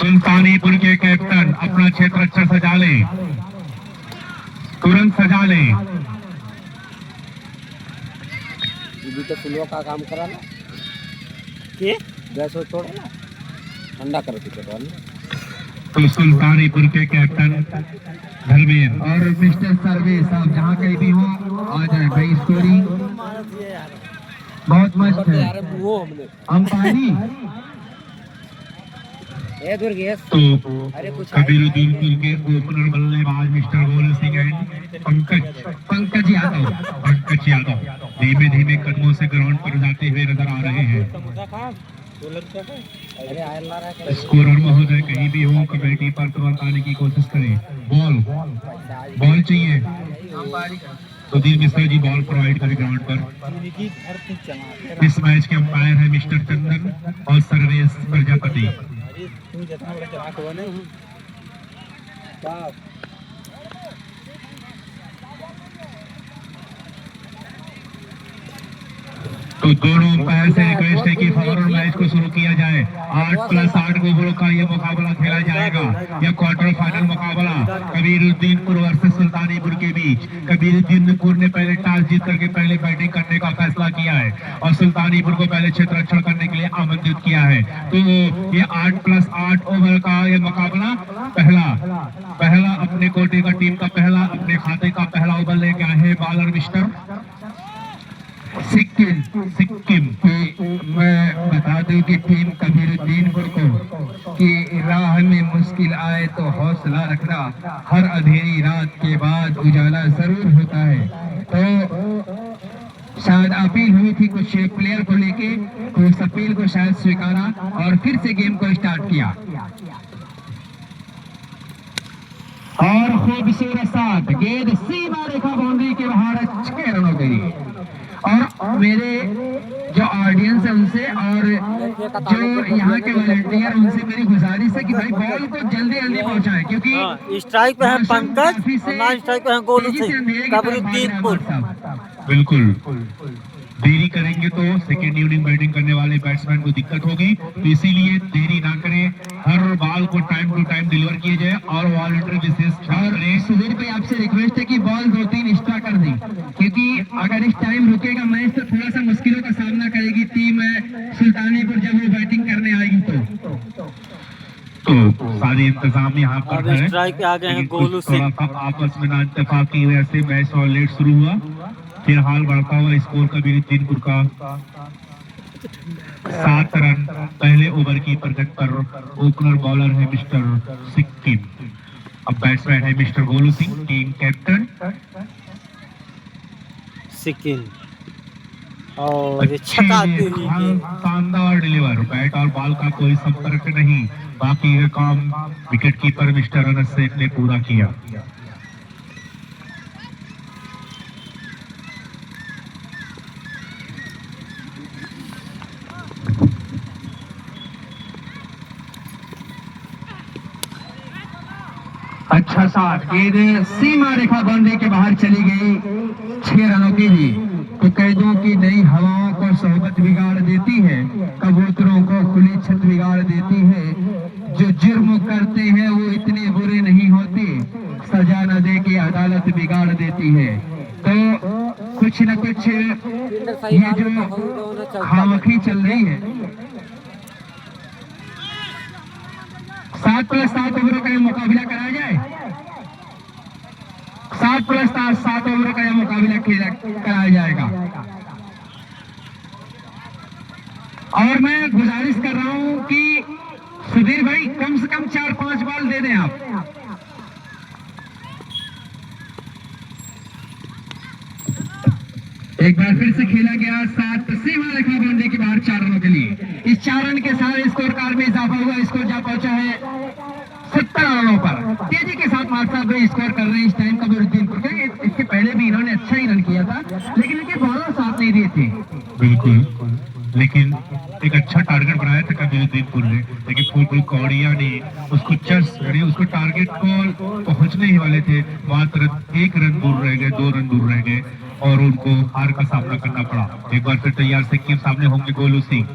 सुल्तानीपुर के कैप्टन अपना क्षेत्र अच्छा सजा ले, तुरंत सजा ले। तो फुलवा का काम करा ना के गैस वो छोड़ा ना ठंडा कर के तो सुल्तानीपुर के कैप्टन धर्मेंद्र और मिस्टर सर्वेश साहब जहाँ कहीं भी हो आ जाए भाई। स्टोरी बहुत मस्त है। अंपानी तो कबीरुद्दीनपुर के ओपनर बल्लेबाज मिस्टर गोलू सिंह एंड पंकज यादव धीमे धीमे कदमों से ग्राउंड पर जाते हुए नजर आ रहे हैं। स्कोरर महोदय कहीं भी हो कमेटी पर तुरंत आने की कोशिश करें। बॉल चाहिए सुधीर मिश्रा जी, बॉल प्रोवाइड करें ग्राउंड पर। इस मैच के अंपायर है मिस्टर चंदन और सर्वेश प्रजापति। तो दोनों अंपायर से रिक्वेस्ट है कि फौरन मैच को शुरू किया जाए। 8+8 ओवरों का यह मुकाबला खेला जाएगा। यह क्वार्टर फाइनल मुकाबला कबीरुद्दीनपुर वर्सेस सुल्तानीपुर के बीच। कबीरुद्दीनपुर ने पहले टॉस जीत करके पहले बैटिंग करने का फैसला किया है और सुल्तानीपुर को पहले क्षेत्ररक्षण करने के लिए आमंत्रित किया है। तो ये 8+8 ओवर का यह मुकाबला पहला अपने कोटे का टीम का पहला अपने खाते का पहला ओवर लेके आए हैं बॉलर मिस्टर सिक्किम की। मैं बता दूं कि टीम कबीरुद्दीनपुर को कि राह में मुश्किल आए तो हौसला रखना, हर अंधेरी रात के बाद उजाला जरूर होता है। तो शायद अपील हुई थी कुछ प्लेयर को लेके, तो उस अपील को शायद स्वीकारा और फिर से गेम को स्टार्ट किया और खूबसूरत साथ गेंद सीमा रेखा बाउंड्री के बाहर 6 रनों के लिए। और मेरे जो ऑडियंस है उनसे और जो यहाँ के वॉलंटियर उनसे मेरी गुजारिश है कि भाई बॉल को जल्दी जल्दी पहुँचाएं, क्योंकि स्ट्राइक पे है पंकज, नॉन स्ट्राइक पे है गोलू सिंह कबीरुद्दीनपुर। बिल्कुल देरी करेंगे तो सेकेंड इनिंग बैटिंग करने वाले बैट्समैन को दिक्कत होगी, तो इसीलिए देरी ना करें, हर बॉल को टाइम टू टाइम डिलीवर किए जाए और वॉलंटियर विशेष सुधीर भाई आपसे रिक्वेस्ट है कि बॉल 2-3 एक्स्ट्रा कर दें, क्योंकि अगर इस टाइम रुकेगा मैच तो थोड़ा सा मुश्किलों का सामना करेगी टीम सुल्तानीपुर जब वो बैटिंग करने आएगी। तो सारे इंतजाम यहाँ पर है। स्ट्राइक पे आ गए हैं गोलू सिंह। आपस में ना इत्तेफाक की वजह से मैच और लेट शुरू हुआ। फिलहाल बढ़ता हुआ स्कोर कबीरुद्दीनपुर का 7 रन पहले ओवर की प्रगति पर। ओपनर बॉलर है मिस्टर सिक्किम, अब बैट्समैन है mister Golu Singh, team captain Sikkim. और शानदार डिलीवर, बैट और बॉल का कोई संपर्क नहीं, बाकी का काम wicket keeper mister Anas Shaikh ने पूरा किया। अच्छा साथ गेंद सीमा रेखा बाउंड्री के बाहर चली गई 6 रनों की ही। तो कैदों की नई हवाओं को सोहबत बिगाड़ देती है, कबूतरों को खुली छत बिगाड़ देती है। जो जुर्म करते हैं वो इतने बुरे नहीं होते, सजा न दे के अदालत बिगाड़ देती है। तो कुछ न कुछ ये जो खामखी चल रही है। 7+7 ओवरों का मुकाबला कराया जाए। 7+7 ओवरों का मुकाबला कराया जाएगा। और मैं गुजारिश कर रहा हूं कि सुधीर भाई कम से कम 4-5 बॉल दे दें आप। एक बार फिर से खेला गया 7 सीमा रेखा बाउंड्री के बाहर 4 रनों के लिए। इस 4 रन के साथ स्कोर कार्ड में इजाफा हुआ, स्कोर जा पहुंचा है 70 रनों पर। तेजी के साथ मार्क साहब स्कोर कर रहे हैं इस टाइम कबीरुद्दीनपुर के। इसके पहले भी इन्होंने अच्छा ही रन किया था, लेकिन इनके बॉलर साथ नहीं दिए थे। बिल्कुल, लेकिन एक अच्छा टारगेट बनाया था कबीरुद्दीनपुर ने, लेकिन फुलपुर कौड़िया ने उसको उसको टारगेट को पहुंचने ही वाले थे, मात्र 1 रन दूर रह गए, 2 रन दूर रह गए और उनको हार का सामना करना पड़ा। एक बार फिर तैयार सिक्किम सामने होंगे गोलू सिंह।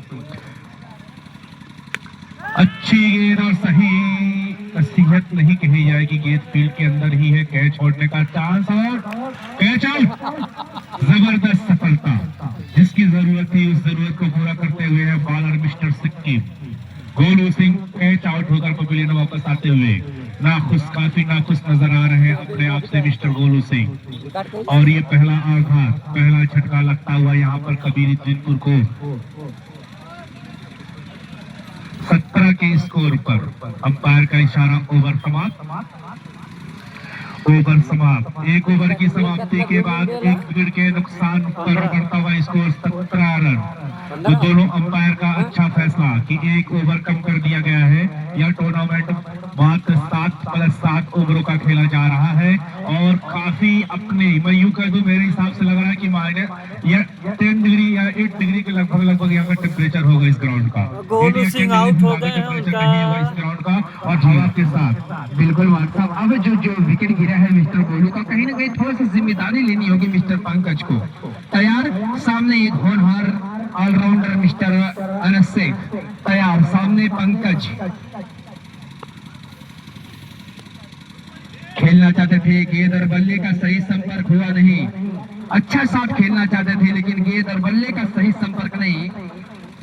अच्छी गेंद और सही बात नहीं कही जाए कि गेंद फील्ड के अंदर ही है। कैच छोड़ने का चांस और कैच आउट। जबरदस्त सफलता, जिसकी जरूरत थी उस जरूरत को पूरा करते हुए है bowler mister Sikkim. Golu Singh catch out होकर पवेलियन में वापस आते हुए नाखुश, काफी नाखुश नजर आ रहे हैं अपने आप से मिस्टर गोलू सिंह। और ये पहला आघात, पहला झटका लगता हुआ यहाँ पर कबीरुद्दीनपुर को 17 के स्कोर पर। अंपायर का इशारा, ओवर समाप्त। ओवर समाप्त। एक ओवर की समाप्ति के बाद 1 विकेट के नुकसान पर बढ़ता हुआ स्कोर 17 रन। तो दोनों अंपायर का अच्छा फैसला कि 1 ओवर कम कर दिया गया है। यह टूर्नामेंट मात्र 7+7 ओवरों का खेला जा रहा है और काफी अपने, मैं यूं कह दूं, मेरे हिसाब से लग रहा है कि या 10 डिग्री या 8 डिग्री के लगभग यहाँ का टेम्परेचर होगा इस ग्राउंड का। गोलू सिंह आउट हो गए हैं इस ग्राउंड का और हवा के साथ। बिल्कुल वास्तव। अब जो विकेट गिरा है मिस्टर गोलू का, कहीं ना कहीं थोड़ा सा जिम्मेदारी लेनी होगी मिस्टर पंकज को। तैयार, सामने एक होनहार ऑलराउंडर मिस्टर अनस शेख तैयार, सामने पंकज। खेलना चाहते थे, गेंद और बल्ले का सही संपर्क हुआ नहीं। अच्छा शॉट खेलना चाहते थे लेकिन गेंद और बल्ले का सही संपर्क नहीं,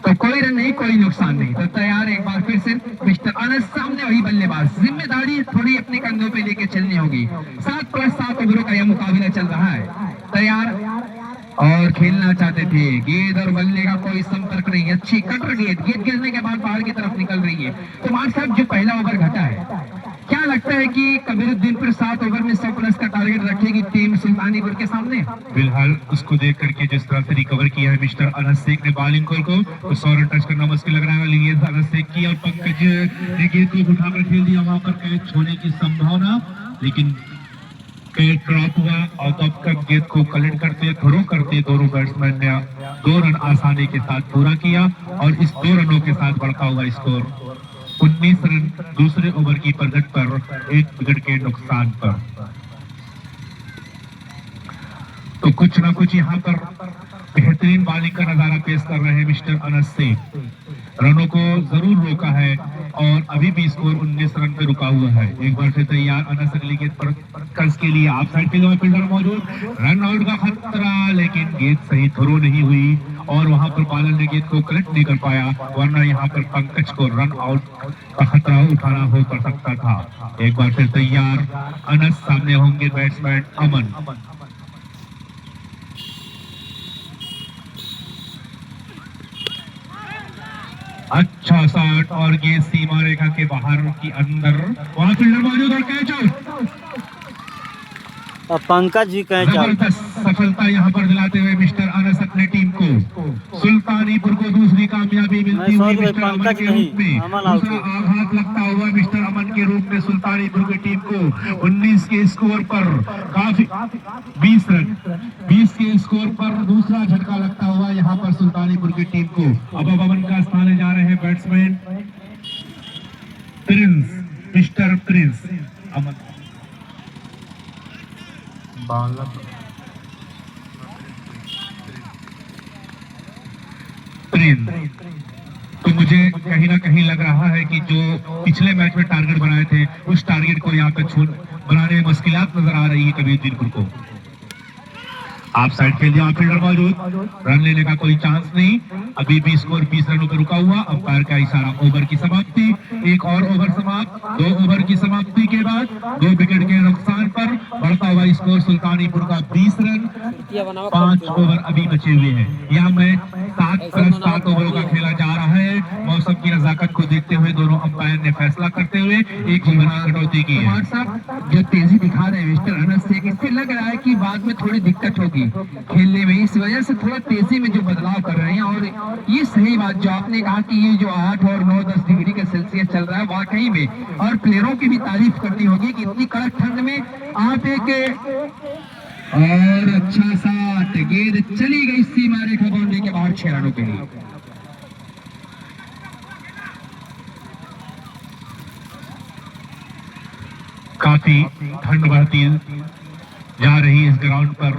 तो कोई रन नहीं, कोई नुकसान नहीं। तो तैयार एक बार फिर से मिस्टर अनस, सामने वही बल्लेबाज। जिम्मेदारी थोड़ी अपने कंधों पे लेके चलनी होगी। 7+7 ओवरों का यह मुकाबला चल रहा है। तैयार और खेलना चाहते थे, गेंद और बल्ले का कोई संपर्क नहीं। अच्छी कटर गेंद गिरने के बाद बाहर की तरफ निकल रही है। तो मान साहब, जो पहला ओवर घटा है, क्या लगता है कि कबीरुद्दीनपुर 7 ओवर में 100+ का टारगेट रखेगी टीम सुल्तानीपुर के सामने? फिलहाल उसको देख करके जिस तरह से रिकवर किया है मिस्टर अनस शेख ने बॉलिंग को, तो 100 रन टच करना मुश्किल लग रहा है। लेकिन अनस शेख की और पंकज ने गेंद को उठाकर खेल दिया, वहां पर कैच होने की संभावना, लेकिन कैच ड्रॉप हुआ और तब तक गेंद को कलेक्ट करते, थ्रो करते दोनों बैट्समैन ने 2 रन आसानी के साथ पूरा किया और इस 2 रनों के साथ बढ़ता हुआ स्कोर 19 रन दूसरे ओवर की प्रगति पर 1 विकेट के नुकसान पर। तो कुछ ना कुछ यहाँ पर बेहतरीन बॉलिंग का नजारा पेश कर रहे हैं मिस्टर अनस शेख। रनों को जरूर रोका है और अभी भी स्कोर 19 रन पे रुका हुआ है। एक बार फिर तैयार अनस, अगली गेंद पर कस के लिए आप साइड पे फील्डर मौजूद, रन आउट का खतरा, लेकिन गेंद सही थ्रो नहीं हुई और वहां पर बॉलर ने गेंद को कलेक्ट नहीं कर पाया, वरना यहाँ पर पंकज को रन आउट का खतरा उठाना हो कर सकता था। एक बार फिर तैयार अनस, सामने होंगे बैट्समैन अमन। अच्छा शॉट और गेंद सीमा रेखा के बाहर की अंदर, वहां फील्डर मौजूद और कैच आउट। और पंकज भी कैच आउट। जबरदस्त सफलता यहाँ पर दिलाते हुए मिस्टर अनस अपनी टीम को, सुल्तानीपुर को दूसरी कामयाबी मिलती हुई मिस्टर अमन के रूप में। दूसरा आघात लगता हुआ मिस्टर अमन के रूप में सुल्तानीपुर की टीम को 19 के स्कोर पर काफी 20 के स्कोर पर दूसरा झटका लगता हुआ यहाँ पर सुल्तानीपुर की टीम को। अब अमन का स्थान जा रहे हैं बैट्समैन प्रिंस, मिस्टर प्रिंस अमन। तो मुझे कहीं ना कहीं लग रहा है कि जो पिछले मैच में टारगेट बनाए थे उस टारगेट को यहाँ पे बनाने में मुश्किलात नजर आ रही है कबीरुद्दीनपुर को। आप साइड खेल दिया, फील्डर मौजूद, रन लेने का कोई चांस नहीं। अभी भी स्कोर 20 रनों पर रुका हुआ। अंपायर का इशारा, ओवर की समाप्ति। एक और ओवर समाप्त। 2 ओवर की समाप्ति के बाद 2 विकेट के नुकसान पर बढ़ता हुआ स्कोर सुल्तानीपुर का 20 रन। 5 ओवर अभी बचे हुए हैं। यह मैच 7+7 ओवरों का खेला जा रहा है। मौसम की नजाकत को देखते हुए दोनों अंपायर ने फैसला करते हुए 1 ओवर की कटौती की है। जो तेजी दिखा रहे हैं मिस्टर अनस शेख, इससे लग रहा है कि बाद में थोड़ी दिक्कत होगी खेलने में, इस वजह से थोड़ा तेजी में जो बदलाव कर रहे हैं। और ये सही बात जो आपने कहा कि ये जो 8 और 9-10 डिग्री का सेल्सियस चल रहा है वाकई में, और प्लेयरों की भी तारीफ करनी होगी कि इतनी कड़क ठंड में आप एक और अच्छा शॉट, गेंद चली गई सीमा रेखा बाउंड्री के बाहर 6 रनों के लिए। काफी ठंड बढ़ती जा रही है इस ग्राउंड पर।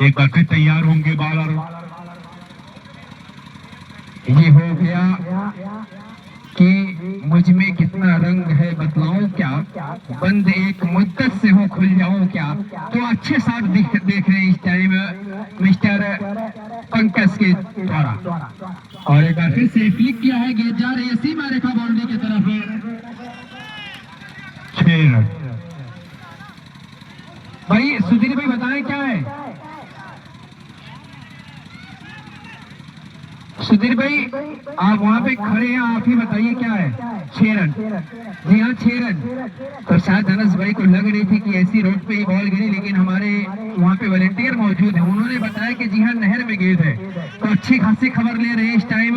एक बार फिर तैयार होंगे बॉलर। ये हो गया कि मुझ में कितना रंग है बतलाऊं क्या, बंद एक मुद्दत से हो खुल जाऊं क्या, तो अच्छे साथ देख रहे हैं इस टाइम मिस्टर पंकज के द्वारा। और एक बार फिर से क्लिक किया है, गेंद जा रही है सीमा रेखा बाउंड्री की तरफ। 6 रन। भाई सुधीर भाई बताएं क्या है? सुधीर भाई आप वहाँ पे खड़े हैं, आप ही बताइए क्या है? 6 रन। जी हाँ 6 रन। तो शायद अनस भाई को लग रही थी कि ऐसी रोड पे ही बॉल गिरी, लेकिन हमारे वहाँ पे वॉलंटियर मौजूद है, उन्होंने बताया कि जी हाँ नहर में गेंद है। तो अच्छी खासी खबर ले रहे हैं इस टाइम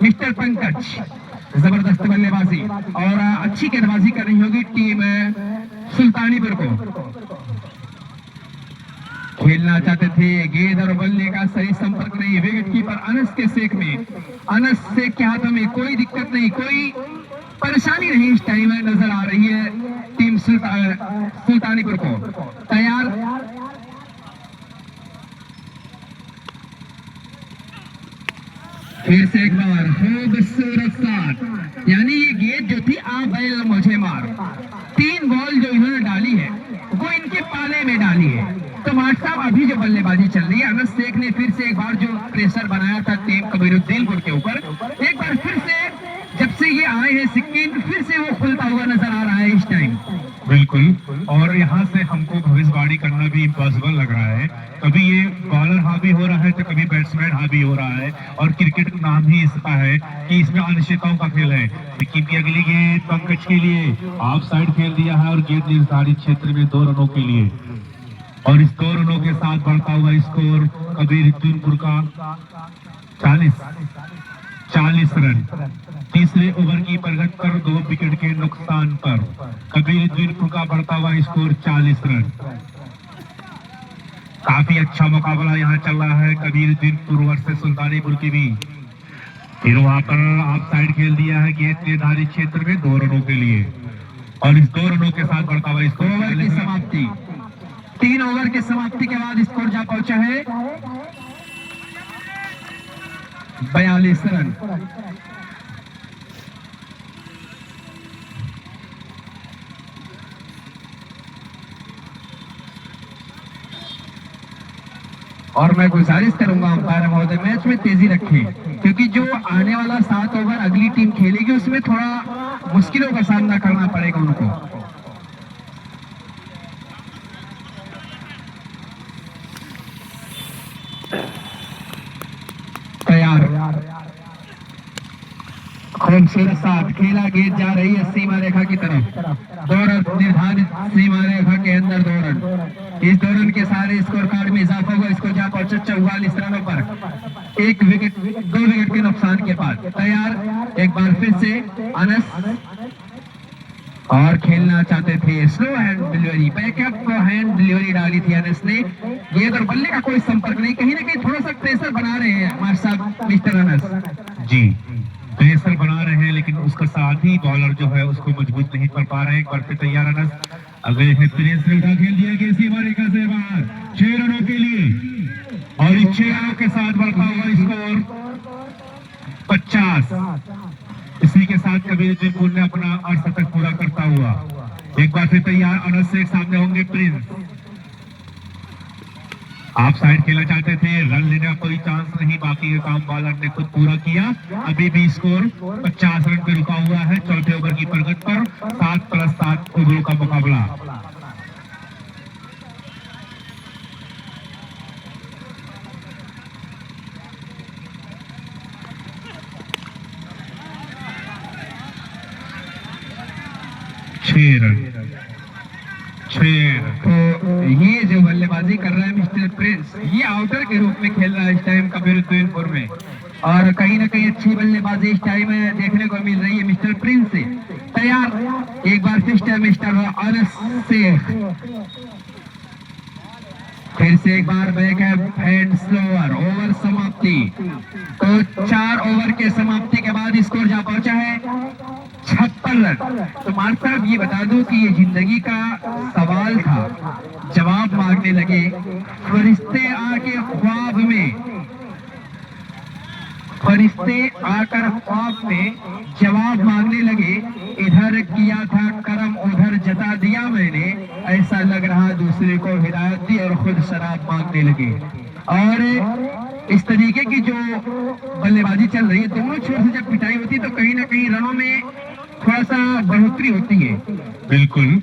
मिस्टर पंकज। जबरदस्त बल्लेबाजी और अच्छी गेंदबाजी कर रही होगी टीम सुल्तानीपुर को। खेलना चाहते थे, गेंद और बल्ले का सही संपर्क नहीं, विकेट कीपर अनस के सेक में, अनस से के हाथों में कोई दिक्कत नहीं, कोई परेशानी नहीं इस टाइम नजर आ रही है टीम सुल्तानीपुर को। तैयार, फिर से एक बार खूबसूरत शॉट, यानी ये गेंद जो थी आप बैल मुझे मार, 3 बॉल जो इन्होंने डाली है वो इनके पाले में डाली है। तो मार्ट साहब अभी जो बल्लेबाजी चल रही है, अनस शेख ने फिर से एक बार जो प्रेशर बनाया था टीम कबीरुद्दीनपुर के ऊपर, एक बार फिर से जब से ये आए हैं सिक्किम, फिर से वो खुलता हुआ नजर आ रहा है इस टाइम। बिल्कुल, और यहाँ से हमको भविष्यवाणी करना भी इम्पॉसिबल लग रहा है। कभी ये बॉलर हावी हो रहा है तो कभी बैट्समैन हावी हो रहा है, और क्रिकेट का नाम ही इसका है कि इसमें अनिश्चितताओं का खेल है। सिक्किम की अगली गेंद पंकज के लिए ऑफ साइड खेल दिया है, और गेंद निर्धारित क्षेत्र में 2 रनों के लिए, और इस 2 रनों के साथ बढ़ता हुआ स्कोर कबीरुद्दीनपुर का 40 रन। तीसरे ओवर की प्रगति पर 2 विकेट के नुकसान पर कबीरुद्दीनपुर का बढ़ता हुआ स्कोर 40 रन। काफी अच्छा मुकाबला यहाँ चल रहा है कबीरुद्दीनपुर वर्सेस सुल्तानीपुर के बीच। फिर वहां पर ऑफ साइड खेल दिया है, गेंद निर्धारित क्षेत्र में 2 रनों के लिए, और इस 2 रनों के साथ बढ़ता हुआ स्कोर ओवर की समाप्ति, 3 ओवर की समाप्ति के बाद स्कोर जा पहुंचा है 42 रन। और मैं गुजारिश करूंगा अंपायर महोदय मैच में तेजी रखें, क्योंकि जो आने वाला 7 ओवर अगली टीम खेलेगी उसमें थोड़ा मुश्किलों का सामना करना पड़ेगा उनको। तैयार, खूबसूरत साथ खेला, गेंद जा रही है सीमा रेखा की तरफ, 2 रन निर्धारित सीमा रेखा के अंदर 2 रन। इस 2 रन के सारे स्कोर कार्ड में इजाफा हुआ, स्कोर जा पहुंचा 44 रनों पर, 2 विकेट के नुकसान के बाद। तैयार, एक बार फिर से अनस, और खेलना चाहते थे स्लो हैंड डिलीवरी, बैकअप को हैंड डिलीवरी डाली थी अनस ने, गेंद और बल्ले का कोई संपर्क नहीं, कहीं ना कहीं थोड़ा सा प्रेशर बना रहे हैं हमारे साथ मिस्टर अनस जी। प्रेशर बना रहे हैं, लेकिन उसका साथ ही बॉलर जो है उसको मजबूत नहीं कर पा रहे हैं। एक बार फिर तैयार अनस, अगले है प्रिंस ने उठा खेल दिया कि सीमा रेखा से बाहर 6 रनों के लिए, और इस 6 रनों के साथ बढ़ता हुआ स्कोर 50। इसी के साथ कबीरुद्दीनपुर ने अपना अर्धशतक पूरा करता हुआ। एक बार फिर तैयार अनस से सामने होंगे प्रिंस, आप साइड खेलना चाहते थे, रन लेने का कोई चांस नहीं, बाकी का काम बॉलर ने खुद पूरा किया। अभी भी स्कोर 50 रन पे रुका हुआ है चौथे ओवर की प्रगति पर, 7+7 ओवरों का मुकाबला। तो ये जो बल्लेबाजी कर रहा है मिस्टर प्रिंस, ये आउटर के रूप में खेल रहा है इस टाइम कबीरुद्दीनपुर में, और कहीं ना कहीं अच्छी बल्लेबाजी इस टाइम देखने को मिल रही है मिस्टर प्रिंस से। तैयार, एक बार मिस्टर अनस शेख, फिर से एक बार बैक हैंड स्लोअर, ओवर समाप्ति। तो 4 ओवर के समाप्ति के बाद स्कोर जा पहुंचा है 56 रन। तो मान साहब ये बता दूं कि ये जिंदगी का सवाल था, जवाब मांगने लगे, फरिश्ते आके ख्वाब में, फरिश्ते आकर ख्वाब में जवाब मांगने लगे, इधर किया था करम उधर दिया मैंने, ऐसा लग रहा दूसरे को हिदायत दी और खुद शराब मांगने लगे। और इस तरीके की जो बल्लेबाजी चल रही है, दोनों छोर से जब पिटाई होती है तो कहीं ना कहीं रनों में थोड़ा सा बढ़ोतरी होती है। बिल्कुल,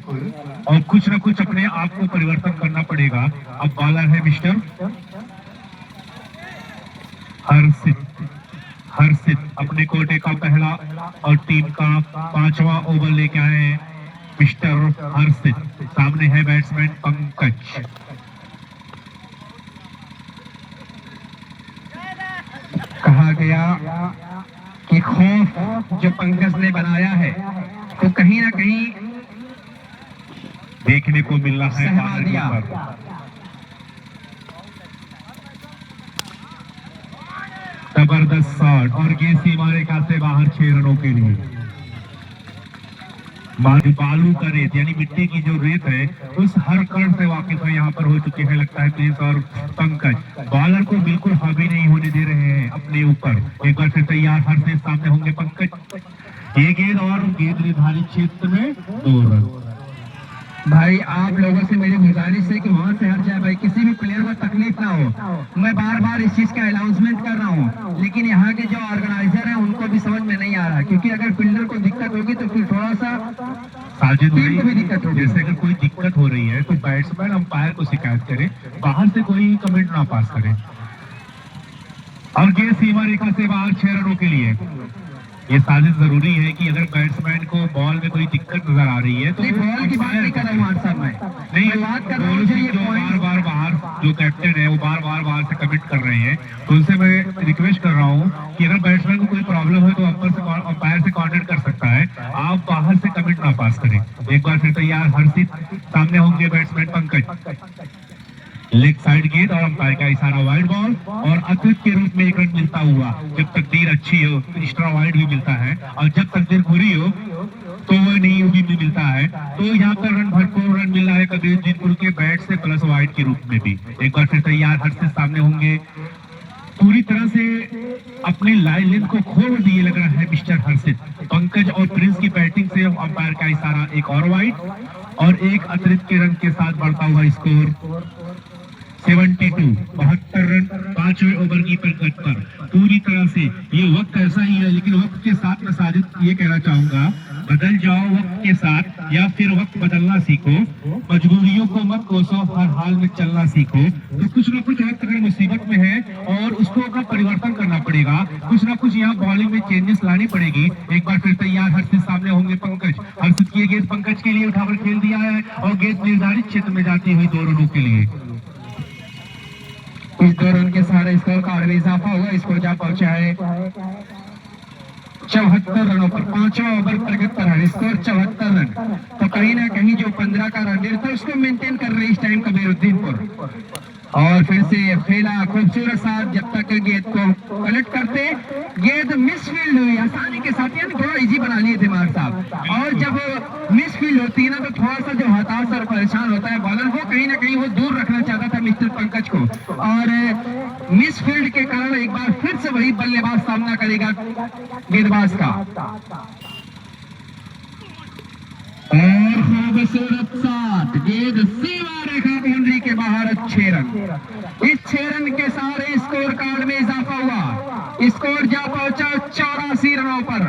और कुछ ना कुछ अपने आप को परिवर्तन करना पड़ेगा। अब बॉलर है मिस्टर हर्षित अपने कोटे का पहला और टीम का 5वां ओवर लेके आए हैं मिस्टर हर्षित। सामने है बैट्समैन पंकज। कहा गया कि खौफ जो पंकज ने बनाया है तो कहीं ना कहीं देखने को मिल रहा है सहमा बॉलर के दिया। ऊपर। जबरदस्त शॉट और ये सीमा रेखा से बाहर 6 रनों के लिए। बालू का रेत यानी मिट्टी की जो रेत है उस हर कण से वाकिफ है, यहाँ पर हो चुके हैं लगता है प्रिंस और पंकज। बॉलर को बिल्कुल हावी नहीं होने दे रहे हैं अपने ऊपर। एक बार फिर तैयार, हर से सामने होंगे पंकज। ये गेंद और गेंद निर्धारित क्षेत्र में 2 रन। भाई आप लोगों से मेरी गुजारिश है कि वहां से हट जाए भाई, किसी भी प्लेयर को तकलीफ ना हो। मैं बार बार इस चीज का अनाउंसमेंट कर रहा हूँ, लेकिन यहाँ के जो ऑर्गेनाइजर हैं उनको भी समझ में नहीं आ रहा, क्योंकि अगर फील्डर को दिक्कत होगी तो फिर थोड़ा सा साजिद टीम को भी दिक्कत होगी। जैसे अगर कोई दिक्कत हो रही है तो बैट्समैन अंपायर को शिकायत करे, बाहर से कोई कमेंट ना पास करे। और गेंद सीमा रेखा से बाहर 6 रनों के लिए। ये साजिश जरूरी है कि अगर बैट्समैन को बॉल में कोई दिक्कत नजर आ रही है तो नहीं, बॉल की बात नहीं कर रहा हूँ साहब मैं, नहीं, बात कर रहा हूँ जो ये पॉइंट। बार बार जो कैप्टन है वो बार बार से कमिट कर रहे हैं, तो उनसे मैं रिक्वेस्ट कर रहा हूँ कि अगर बैट्समैन को कोई प्रॉब्लम है तो अंपायर से कांटेक्ट कर सकता है, आप बाहर से कमिट ना पास करें। एक बार फिर तैयार, हर्षित सामने होंगे बैट्समैन पंकज। लेग साइड गेंद और अंपायर का इशारा, वाइड बॉल और अतिरिक्त के रूप में 1 रन मिलता हुआ। जब तकदीर अच्छी हो तो एक्स्ट्रा वाइड भी मिलता है, और जब तकदीर बुरी हो तो वो नहीं भी मिलता है। तो यहाँ पर भरपूर रन मिल रहा है कबीरजीतपुर के बैट से, प्लस वाइड के रूप में भी। एक बार फिर तैयार, हर्षित सामने होंगे। पूरी तरह से अपनी लाइन लेंथ को खोल दिए लग रहा है मिस्टर हर्षित। पंकज और प्रिंस की बैटिंग से अंपायर का इशारा, एक और वाइड और एक अतिरिक्त के रन के साथ बढ़ता हुआ स्कोर 72 रन 5वें ओवर की प्रगति पर। पूरी तरह से ये वक्त ऐसा ही है, लेकिन वक्त के साथ मैं साजिद ये कहना चाहूंगा, बदल जाओ वक्त के साथ या फिर वक्त बदलना सीखो, मजबूरियों को मत कोसो, हर हाल में चलना सीखो। तो कुछ ना कुछ वक्त अगर मुसीबत में है और उसको का परिवर्तन करना पड़ेगा, कुछ ना कुछ यहाँ बॉलिंग में चेंजेस लानी पड़ेगी। एक बार फिर तैयार, हर्षित सामने होंगे पंकज। हर्षित की गेंद पंकज के लिए उठाकर खेल दिया है और गेंद निर्धारित क्षेत्र में जाती हुई 2 रनों के लिए। इस 2 रन के सारे स्कोर कार्ड में इजाफा हुआ, स्कोर जा पहुंचा है 74 रनों पर। 5वां ओवर 73 रन, स्कोर 74 रन। तो कहीं ना कहीं जो 15 का रन था उसको मेंटेन कर रहे इस टाइम कबीरुद्दीनपुर। और फिर से खेला खूबसूरत साथ, जब तक गेंद को कलेक्ट करते, गेंद मिसफील्ड हुई आसानी के साथ, यानी थोड़ा इजी बना लिए थे मार साहब। और जब मिसफील्ड होती है ना तो थोड़ा सा जो हताश और परेशान होता है बॉलर, वो कहीं ना कहीं वो दूर रखना चाहता था मिस्टर पंकज को, और मिसफील्ड के कारण एक बार फिर से वही बल्लेबाज सामना करेगा गेंदबाज का। और खूबसूरत साथ गेंद सीमा रेखा बाउंड्री के बाहर 6 रन। इस 6 रन के सारे स्कोर कार्ड में इजाफा हुआ, स्कोर जा पहुंचा 84 रनों पर।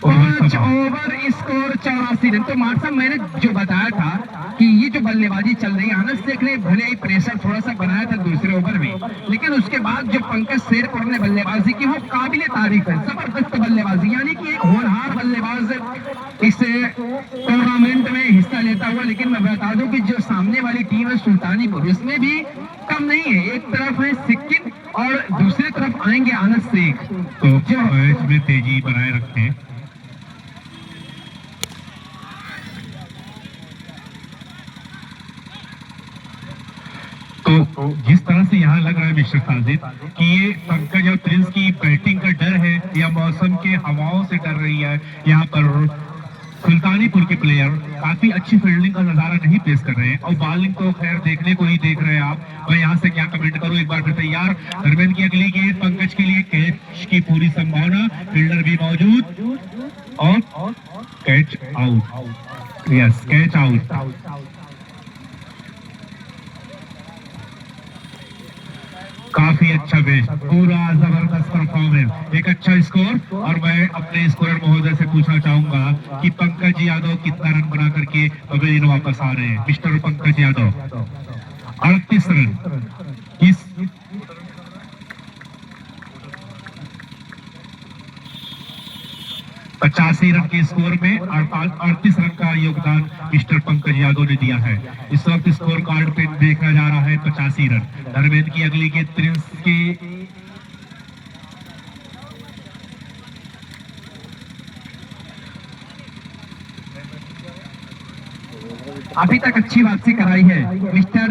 5 ओवर स्कोर 84 रन। तो मार साहब मैंने जो बताया था कि ये जो बल्लेबाजी चल रही है, अनस शेख ने भले ही प्रेशर थोड़ा सा बनाया था दूसरे ओवर में, लेकिन उसके बाद जो पंकज शेरपुर ने बल्लेबाजी की वो काबिले तारीफ है, जबरदस्त बल्लेबाजी, यानी कि एक होनहार बल्लेबाज इस टूर्नामेंट में हिस्सा लेता हुआ। लेकिन मैं बता दूं कि जो सामने वाली टीम है सुल्तानीपुर, इसमें भी कम नहीं है, एक तरफ है सिक्किम और दूसरी तरफ आएंगे अनस शेख। तो मैच में तेजी बनाए रखें। तो जिस तरह से यहाँ लग रहा है मिस्टर साजिद कि ये पंकज और प्रिंस की बैटिंग का डर है या मौसम के हवाओं से डर रही है, यहाँ पर सुल्तानीपुर के प्लेयर काफी अच्छी फील्डिंग का नजारा नहीं पेश कर रहे हैं और बॉलिंग तो खैर देखने को ही देख रहे हैं आप। मैं यहाँ से क्या कमेंट करूँ, एक बार फिर तैयार। दरमियान की अगली गेंद पंकज के लिए, कैच की पूरी संभावना, फील्डर भी मौजूद और catch out. Yes, catch out. काफी अच्छा बेस्ट, पूरा जबरदस्त परफॉर्मेंस, एक अच्छा स्कोर। और मैं अपने स्कोरर महोदय से पूछना चाहूंगा कि पंकज यादव कितना रन बना करके पवेलियन वापस आ रहे हैं। मिस्टर पंकज यादव 38 रन इस 85 रन के स्कोर में 38 रन का योगदान मिस्टर पंकज यादव ने दिया है। इस वक्त स्कोर कार्ड पे देखा जा रहा है 85 रन। दरमियान की अगली गेंद प्रिंस की अभी तक अच्छी वापसी कराई है मिस्टर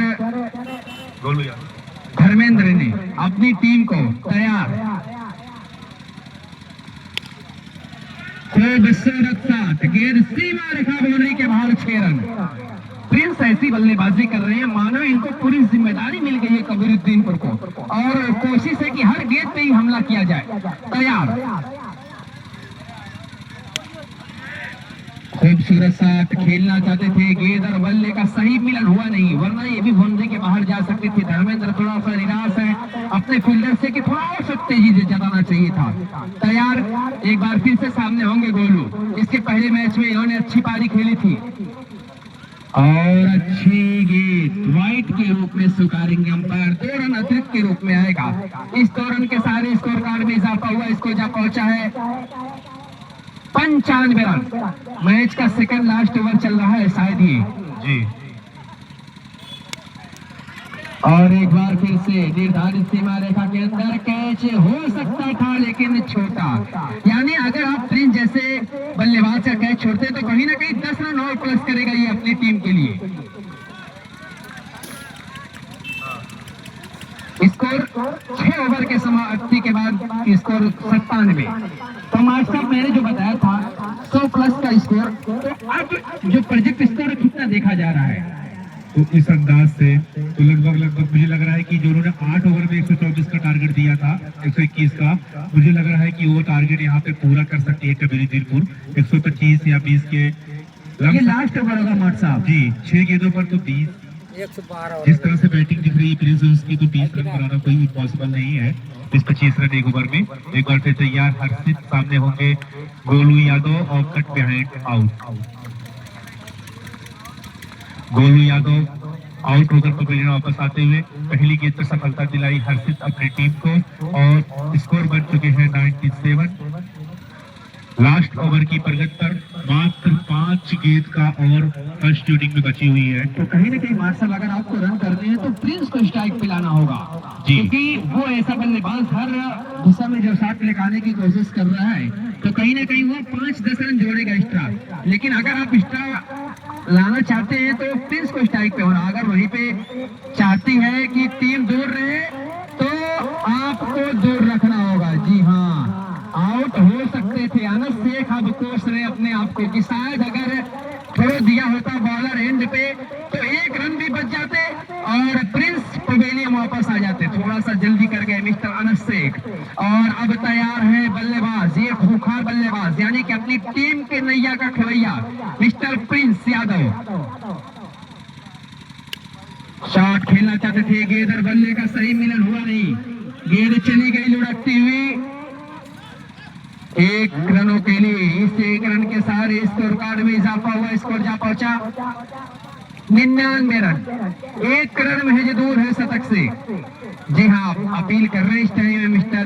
धर्मेंद्र ने अपनी टीम को तैयार। खूबसूरत साथ गेंद सीमा रेखा बाउंड्री के बाहर 6 रन। प्रिंस ऐसी बल्लेबाजी कर रहे हैं मानो इनको पूरी जिम्मेदारी मिल गई है कबीरुद्दीनपुर को, और कोशिश है कि हर गेंद पे ही हमला किया जाए। तैयार, खूबसूरत साथ खेलना चाहते थे, गेंद और बल्ले का सही मिलन हुआ नहीं, वरना ये भी बाउंड्री के बाहर जा सकती थी। धर्मेंद्र थोड़ा सा निराश है अपने फील्डर से कि थोड़ा और तेजी जताना चाहिए था। तैयार, एक बार फिर से सामने होंगे गोलू। इसके पहले मैच में इन्होंने अच्छी पारी खेली थी और अच्छी गेंद वाइट के रूप में स्वीकारेंगे अंपायर। 2 रन अतिरिक्त के रूप में आएगा। इस 2 रन के सारे स्कोर कार्ड में इजाफा हुआ, इसको जा पहुंचा है 95 रन। मैच का सेकंड लास्ट ओवर चल रहा है शायद ये जी। और एक बार फिर से निर्धारित सीमा रेखा के अंदर कैच हो सकता था लेकिन छोटा, यानी अगर आप प्रिंस जैसे बल्लेबाज का कैच छोड़ते तो कहीं ना कहीं 10 रन और प्लस करेगा ये अपनी टीम के लिए। स्कोर 6 ओवर के समाप्ति के बाद स्कोर 97। तो मास्टर साहब मैंने जो बताया था 100 प्लस का स्कोर, तो अब जो प्रोजेक्ट स्कोर कितना देखा जा रहा है तो इस अंदाज से तो लगभग मुझे लग रहा है कि जो उन्होंने 8 ओवर में 124 का टारगेट दिया था 121 का, मुझे लग रहा है कि वो टारगेट यहाँ पे पूरा कर सकती है कबीरुद्दीनपुर। 125 या 20 के ये लास्ट ओवर होगा मास्टर साहब जी। 6 गेंदों पर तो 20, 112 जिस तरह से बैटिंग दिख रही है प्रिंस उसकी, तो 20 रन बनाना कोई इम्पॉसिबल नहीं है। 25 रन एक ओवर में। एक बार फिर तैयार, हर्षित सामने होंगे गोलू यादव और cut behind out. Golu Yadav out होकर पवेलियन वापस आते हुए पहली गेंद पर सफलता दिलाई हर्षित अपनी टीम को और स्कोर बन चुके हैं 97। लास्ट ओवर की प्रगति पर मात्र 5 गेंद का और फर्स्ट इनिंग में बची हुई है। तो कहीं ना कहीं मार्शल अगर आपको रन करने हैं तो प्रिंस को स्ट्राइक पिलाना होगा जी। क्योंकि वो ऐसा बल्लेबाज हर दिशा में जब शॉट लगाने की कोशिश कर रहा है तो कहीं ना कहीं वो 5-10 रन जोड़ेगा एक्स्ट्रा। लेकिन अगर आप एक्स्ट्रा लाना चाहते हैं तो प्रिंस को स्ट्राइक पे होना, अगर वहीं पे चाहती है कि टीम दूर रहे तो आपको दूर रखना होगा। जी हाँ, आउट हो सकते थे अनस शेख, अब कोच रहे अपने आप को कि शायद अगर थोड़ा दिया होता बॉलर एंड पे तो 1 रन भी बच जाते और प्रिंस पवेलियन वापस आ जाते। थोड़ा सा जल्दी कर गए मिस्टर अनस शेख। और अब तैयार है बल्लेबाज, ये खूंखार बल्लेबाज यानी कि अपनी टीम के नैया का खिलैया मिस्टर प्रिंस यादव। शॉट खेलना चाहते थे, गेंद और बल्ले का सही मिलन हुआ नहीं, गेंद चली गई लुढ़कती हुई 1 रनों के लिए। इस 1 रन के सारे स्कोर कार्ड में इजाफा हुआ, स्कोर जा पहुंचा 99 रन। 1 रन महज दूर है शतक से। जी हाँ, अपील कर रहे हैं इस टाइम में मिस्टर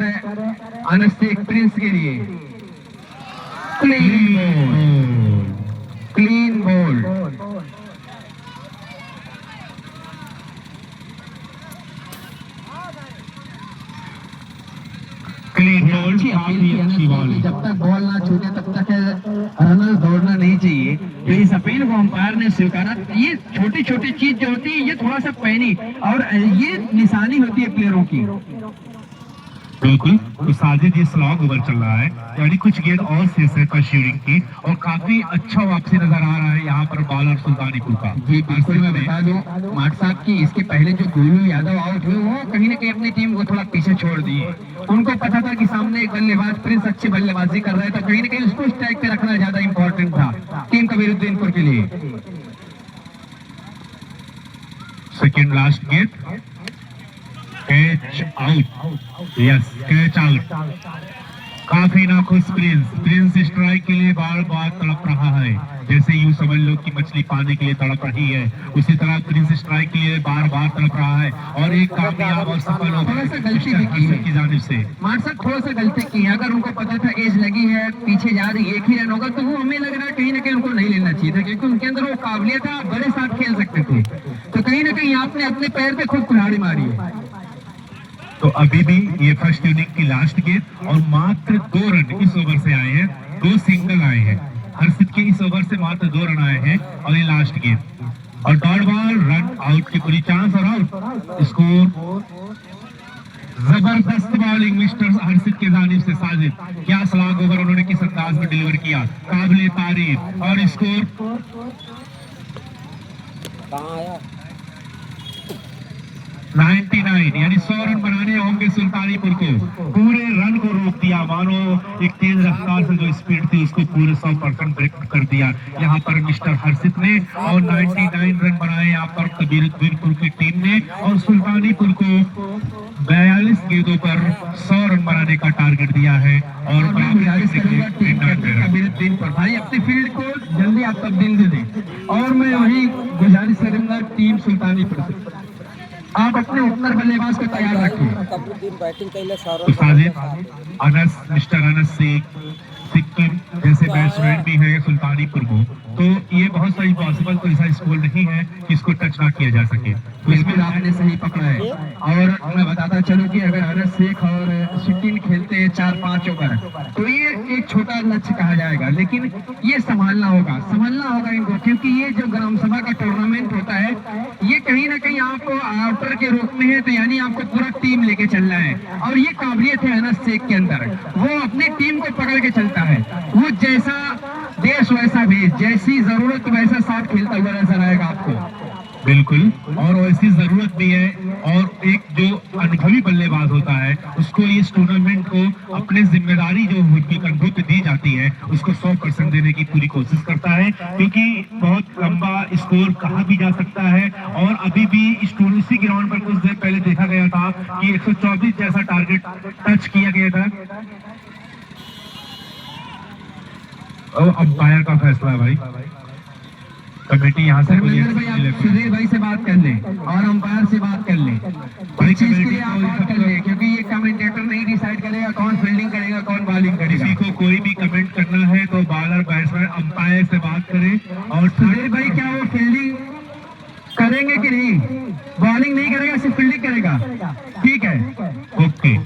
अनस शेख प्रिंस के लिए। Clean ball. जब तक बॉल ना छूटे तब तक रनर दौड़ना नहीं चाहिए। तो इस अपील को अंपायर ने स्वीकारा। ये छोटी छोटी चीज जो होती है ये थोड़ा सा पैनी और ये निशानी होती है प्लेयरों की। बिल्कुल। तो साजिद ये स्लॉग ओवर चल रहा है, यानी कुछ गेंद और शेष है फर्स्ट इनिंग की, और काफी अच्छा वापसी नजर आ रहा है यहाँ पर बॉलर सुल्तानीपुर का। जी बिल्कुल, मैं बता दूं माट साहब की इसके पहले जो गोलू यादव आउट हुए वो कहीं ना कहीं अपनी टीम को थोड़ा पीछे छोड़ दिए। उनको पता था कि सामने एक बल्लेबाज प्रिंस अच्छी बल्लेबाजी कर रहा है, तो कहीं ना कहीं उसको स्ट्राइक पे रखना ज्यादा इंपॉर्टेंट था टीम कबीरुद्दीनपुर के लिए। सेकेंड लास्ट गेंद, catch out, yes catch out. काफी नाखुश प्रिंस स्ट्राइक के लिए बार बार तड़प रहा है, जैसे यूं समझ लो कि मछली पाने के लिए तड़प रही है, उसी तरह प्रिंस स्ट्राइक के लिए बार बार तड़प रहा है, और एक कामयाब और सफल हो थोड़ा सा गलती भी की है की जानिब से। माट साहब थोड़ा सा गलती की है, अगर उनको पता था एज लगी है पीछे जा रही एक ही रन होगा, तो वो हमें लग रहा है कहीं ना कहीं उनको नहीं लेना चाहिए था, क्योंकि उनके अंदर वो काबिलियत था, बड़े साथ खेल सकते थे। तो कहीं ना कहीं आपने अपने पैर पे खुद कुल्हाड़ी मारी है। तो अभी भी ये फर्स्ट इनिंग की लास्ट गेंद, और मात्र 2 रन इस ओवर से आए हैं, 2 सिंगल आए हैं हर्षित के इस ओवर से, मात्र 2 रन आए हैं, और ये लास्ट गेंद, और डॉट बॉल रन आउट की पूरी चांस, और आउट स्कोर। जबरदस्त बॉलिंग मिस्टर हर्षित के जानिब से साजिद, क्या स्लॉग ओवर उन्होंने किस अंदाज में डिलीवर किया, काबिल तारीफ। और स्कोर कहाँ आया 99, यानी 100 रन बनाने होंगे सुल्तानीपुर को। पूरे रन को रोक दिया, मानो एक तेज रफ्तार से जो स्पीड थी उसको पूरे 100% ब्रेक कर दिया यहाँ पर मिस्टर हर्षित ने, और 99 रन बनाए यहाँ पर कबीरुद्दीनपुर की टीम ने, और सुल्तानीपुर को 42 गेंदों पर 100 रन बनाने का टारगेट दिया है। और कबीरुद्दीनपुर भाई अपनी फील्ड को जल्दी आप तब्दील दे दें, और मैं वही गुजारिश करूंगा टीम सुल्तानीपुर से आप अपने ओपनर बल्लेबाज को तैयार रखें। कबीरुद्दीन बैटिंग कैले तो साजिद अनस, मिस्टर अनस सिक्किम जैसे बैट्समैन भी है सुल्तानीपुर को, तो ये बहुत सारी पॉसिबल तो ऐसा स्कोर नहीं है कि इसको टच ना किया जा सके। तो इसमें आपने सही पकड़ा है, और मैं बताता चलूं कि अगर अनस शेख और सिक्किम खेलते हैं 4-5 ओवर, तो ये एक छोटा लक्ष्य कहा जाएगा, लेकिन ये संभालना होगा इनको, क्योंकि ये जो ग्राम सभा का टूर्नामेंट होता है ये कहीं ना कहीं आपको आउटर के रूप में है, तो यानी आपको पूरा टीम लेके चलना है, और ये काबिलियत है अनस शेख के अंदर, वो अपनी टीम को पकड़ के चलता है, वो जैसा देश वैसा भेष, जैसी जरूरत वैसा साथ खेलता हुआ नजर आएगा आपको। बिल्कुल, और वैसी जरूरत भी है, और एक जो अनुभवी बल्लेबाज होता है उसको इस टूर्नामेंट को अपनी जिम्मेदारी जो उनकी कंधों पे दी जाती है उसको 100% देने की पूरी कोशिश करता है, क्योंकि बहुत लंबा स्कोर कहा भी जा सकता है, और अभी भी इसी ग्राउंड पर कुछ देर पहले देखा गया था कि 124 जैसा टारगेट टच किया गया था। और अंपायर का फैसला है भाई, कमेटी यहाँ से सुधीर भाई से बात कर लें और अंपायर से बात कर लें, भाई चीज के लिए आप बात कर लें, क्योंकि ये कमेंटेटर नहीं डिसाइड करेगा कौन फील्डिंग करेगा कौन बॉलिंग करेगा। किसी को कोई भी कमेंट करना है तो बॉलर बैट्समैन अंपायर से बात करें। और सुधीर भाई क्या वो फील्डिंग करेंगे कि नहीं, बॉलिंग नहीं करेगा सिर्फ फील्डिंग करेगा, ठीक है ओके।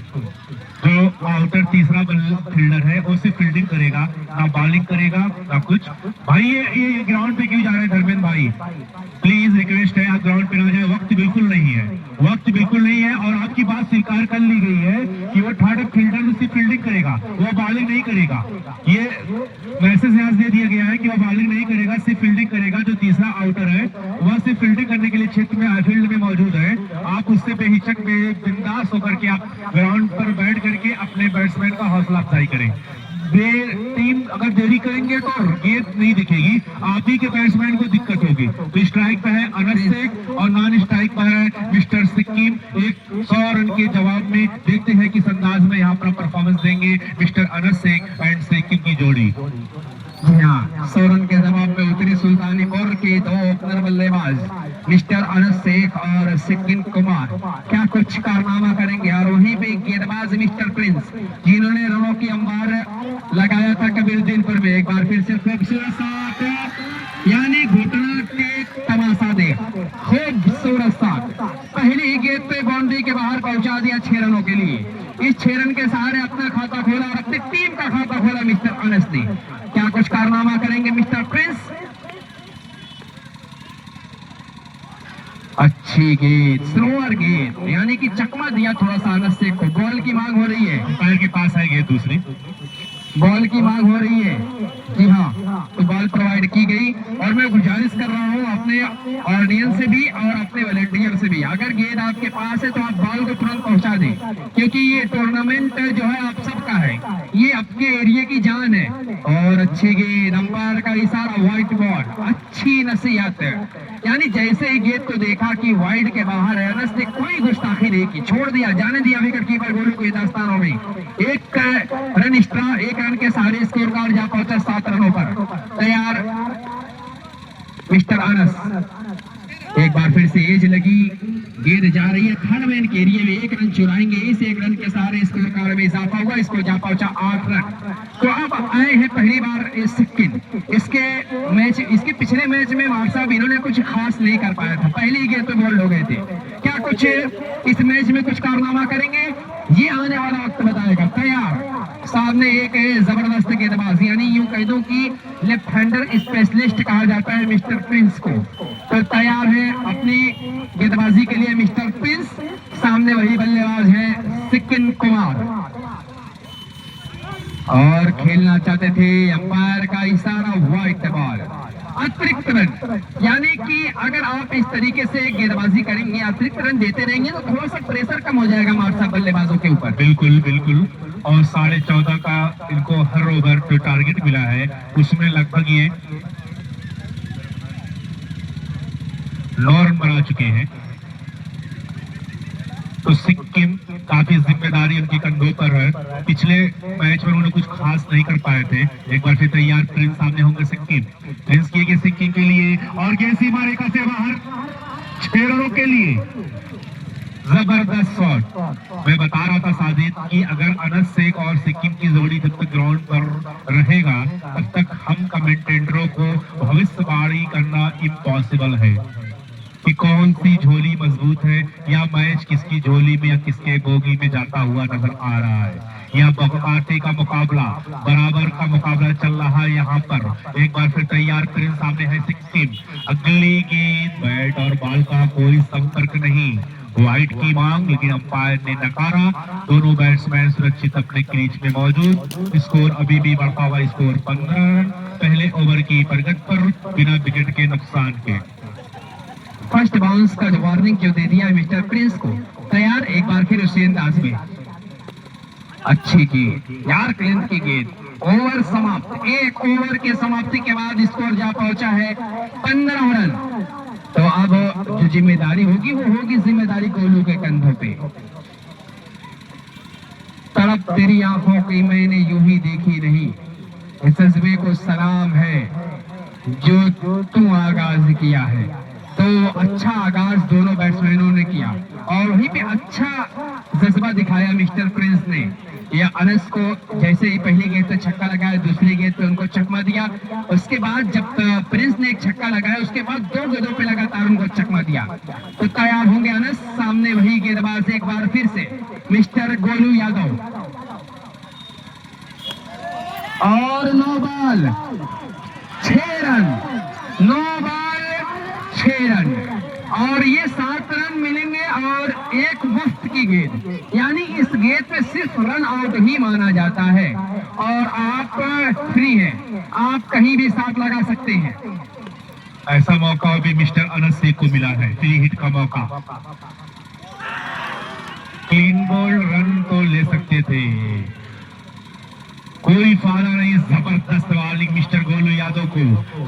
जो आउटर तीसरा फील्डर है वो सिर्फ फील्डिंग करेगा, ना बॉलिंग करेगा ना कुछ। भाई ये ग्राउंड पे क्यों जा रहे हैं धर्मेंद्र भाई, प्लीज रिक्वेस्ट है आप ग्राउंड पे ना जाए, वक्त बिल्कुल नहीं है, और आपकी बात स्वीकार कर ली गई है कि वो थर्ड फील्डर सिर्फ फील्डिंग करेगा, वो बॉलिंग नहीं करेगा। ये मैसेज यहाँ दे दिया गया है कि वो बॉलिंग नहीं करेगा, सिर्फ फील्डिंग करेगा। जो तीसरा आउटर है वह सिर्फ फील्डिंग करने के लिए क्षेत्र में फील्ड में मौजूद है, आप उससे बेहिचक बिंदास होकर के आप ग्राउंड पर बैठ करके अपने बैट्समैन का हौसला अफजाई करें। टीम अगर देरी करेंगे तो गेंद नहीं दिखेगी, आप ही के बैट्समैन को दिक्कत होगी। तो स्ट्राइक पे है अनस शेख और नॉन स्ट्राइक पर है मिस्टर सिक्किम। एक 100 रन के जवाब में देखते हैं किस अंदाज में यहाँ पर परफॉर्मेंस देंगे मिस्टर अनस शेख एंड सिक्किम की जोड़ी। जी हाँ, 100 रन के जवाब में उतरी सुल्तानीपुर के 2 ओपनर बल्लेबाज मिस्टर अनस शेख और सिक्किम कुमार, क्या कुछ कारनामा करेंगे। और वहीं पे गेंदबाज मिस्टर प्रिंस जिन्होंने रनों की अंबार लगाया था कबीरुद्दीनपुर में, एक बार फिर से खूबसूरत शॉट, यानी घुटना टेक तमाशा दे, खूबसूरत शॉट, पहली ही गेंद पे बाउंड्री के बाहर पहुंचा दिया 6 रनों के लिए। इस 6 रन के सहारे अपना खाता खोला और अपनी टीम का खाता खोला मिस्टर अनस ने। क्या कुछ कारनामा करेंगे मिस्टर प्रिंस। अच्छा अच्छी गेंद, स्लोअर गेंद, यानी कि चकमा दिया थोड़ा सा अनस शेख को। बॉल की मांग हो रही है, अंपायर के पास है गेंद दूसरी। बॉल की मांग हो रही है। जी हाँ, तो बॉल प्रोवाइड की गई। और मैं गुजारिश कर रहा हूँ अपने ऑडियंस से भी और अपने वॉलंटियर से भी, अगर गेंद आपके पास है तो आप बॉल को तुरंत पहुंचा दें, क्योंकि ये टूर्नामेंट जो है आप सबका है, ये आपके एरिया की जान है। और अच्छी गेंद, अंपायर का इशारा, व्हाइट बॉल, अच्छी नसीहत, यानी जैसे ही गेंद को देखा कि वाइड के बाहर है, अनस ने कोई गुस्ताखी नहीं की, छोड़ दिया, जाने दिया विकेट कीपर गोलू को हिंदुस्तानों में। एक रन एक्स्ट्रा, एक रन के सारे स्कोर कार्ड जा पहुंचा 7 रनों पर। तैयार मिस्टर अनस, एक बार फिर से एज लगी, गेंद जा रही है थर्ड मैन के एरिया में, 1 रन चुराएंगे, इस 1 रन के सारे स्कोर कार्ड में इजाफा हुआ, इसको जा पहुंचा 8 रन। तो अब आए हैं पहली बार सिक्किम। इसके पिछले मैच में मार साहब इन्होंने कुछ खास नहीं कर पाया था, पहली गेंद पे बॉल्ड हो गए थे। क्या कुछ इस मैच में कुछ कारनामा करेंगे, ये आने वाला वक्त बताएगा। तैयार, सामने एक जबरदस्त गेंदबाज, यानी यूं कह दूं कि लेफ्ट हैंडर स्पेशलिस्ट कहा जाता है मिस्टर प्रिंस को। तो तैयार है अपनी गेंदबाजी के लिए मिस्टर प्रिंस, सामने वही बल्लेबाज है सिक्किम कुमार, और खेलना चाहते थे, अंपायर का इशारा, व्हाइट बॉल, अतिरिक्त रन। यानी कि अगर आप इस तरीके से गेंदबाजी करेंगे, अतिरिक्त रन देते रहेंगे तो थोड़ा सा प्रेशर कम हो जाएगा मार्शल बल्लेबाजों के ऊपर। बिल्कुल बिल्कुल, और 14.5 का इनको हर ओवर जो टारगेट मिला है उसमें लगभग ये 9 रन बना चुके हैं। तो सिक्किम काफी जिम्मेदारी उनके कंधों पर है, पिछले मैच में उन्होंने कुछ खास नहीं कर पाए थे। एक बार फिर तैयार, प्रिंस सामने होंगे सिक्किम, प्रिंस किए सिक्किम के लिए, और गेंद सीमा रेखा से बाहर, 6 रनों के लिए जबरदस्त शॉट। मैं बता रहा था साजिद कि अगर अनस शेख और सिक्किम की जोड़ी जब तक ग्राउंड पर रहेगा तब तक हम कमेंटेटरों को भविष्यवाणी करना इम्पॉसिबल है कि कौन सी झोली मजबूत है, या मैच किसकी झोली में या किसके बोगी में जाता हुआ नजर आ रहा है। यह बगकाटे का मुकाबला, बराबर का मुकाबला चल रहा है यहाँ पर। एक बार फिर तैयार, प्रिंस सामने है सिक्किम, अगली गेंद, बैट और बॉल का कोई संपर्क नहीं, व्हाइट की मांग, लेकिन अंपायर ने नकारा। दोनों बैट्समैन सुरक्षित अपने क्रीज में मौजूद। स्कोर अभी भी बढ़ता हुआ, स्कोर 15 रन पहले ओवर की प्रगति पर बिना विकेट के नुकसान के। फर्स्ट बाउंस का वार्निंग क्यों दे दिया मिस्टर प्रिंस को। तैयार, एक बार फिर उसी अंदाज में, अच्छी गेंद, यार क्लिंट की गेंद, ओवर समाप्त। 1 ओवर के समाप्ति के बाद स्कोर जा पहुंचा है 15 रन। तो अब जो जिम्मेदारी होगी वो होगी जिम्मेदारी गोलू के कंधों पे। तड़प तेरी आंखों की मैंने यूं ही देखी नहीं, इस जज्बे को सलाम है जो तू आगाज किया है। तो अच्छा आगाज दोनों बैट्समैनों ने किया, और वहीं पे अच्छा जज्बा दिखाया मिस्टर प्रिंस ने। या अनस को जैसे ही पहली गेंद पे छक्का लगाया, दूसरी गेंद पे उनको चकमा दिया, उसके बाद जब प्रिंस ने एक छक्का लगाया उसके बाद 2 गेंदों पे लगातार उनको चकमा दिया। तो तैयार होंगे अनस, सामने वही गेंदबाज एक बार फिर से मिस्टर गोलू यादव, और 9 बॉल 6 रन, 9 बॉल 6 रन, और ये 7 रन मिलेंगे और एक मुफ्त की गेंद, यानी इस गेंद पे सिर्फ रन आउट ही माना जाता है, और आप फ्री हैं, आप कहीं भी साथ लगा सकते हैं। ऐसा मौका भी मिस्टर अनस शेख को मिला है, फ्री हिट का मौका। क्लीन बॉल्ड रन तो ले सकते थे, कोई फायदा नहीं। जबरदस्त बॉलिंग मिस्टर गोलू यादव को,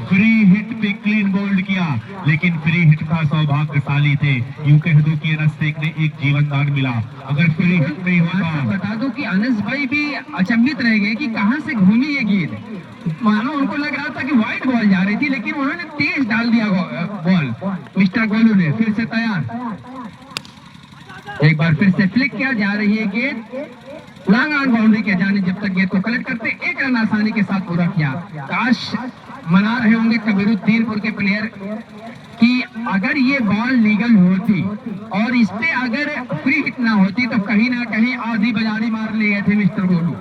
फ्री हिट पे क्लीन बोल्ड किया, लेकिन फ्री हिट का सौभाग्यशाली थे। यूं कह दो कि अनस शेख ने एक जीवन दान मिला, अगर फ्री हिट नहीं होता। बता दो कि अनस भाई भी अचंभित रह गए कि कहां से घूमी ये गेंद। मानो उनको लग रहा था कि वाइड बॉल जा रही थी, लेकिन उन्होंने तेज डाल दिया बॉल मिस्टर गोलू ने। फिर से तैयार, एक बार फिर से फ्लिक किया, जा रही है गेंद लॉन्ग ऑन बाउंड्री के जाने, जब तक गेंद को कलेक्ट करते 1 रन आसानी के साथ पूरा किया। काश मना रहे होंगे कबीरुद्दीनपुर के प्लेयर कि अगर ये बॉल लीगल होती और इस पे अगर फ्री हिट ना होती तो कहीं ना कहीं आधी बजारी मार ले गए थे मिस्टर गोलू।